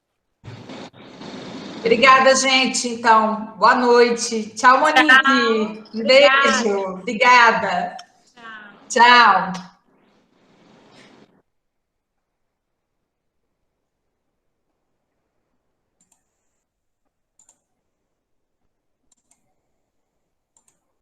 S1: Obrigada, gente. Então, boa noite. Tchau, Monique. Um beijo. Obrigada.
S5: Tchau.
S1: Tchau.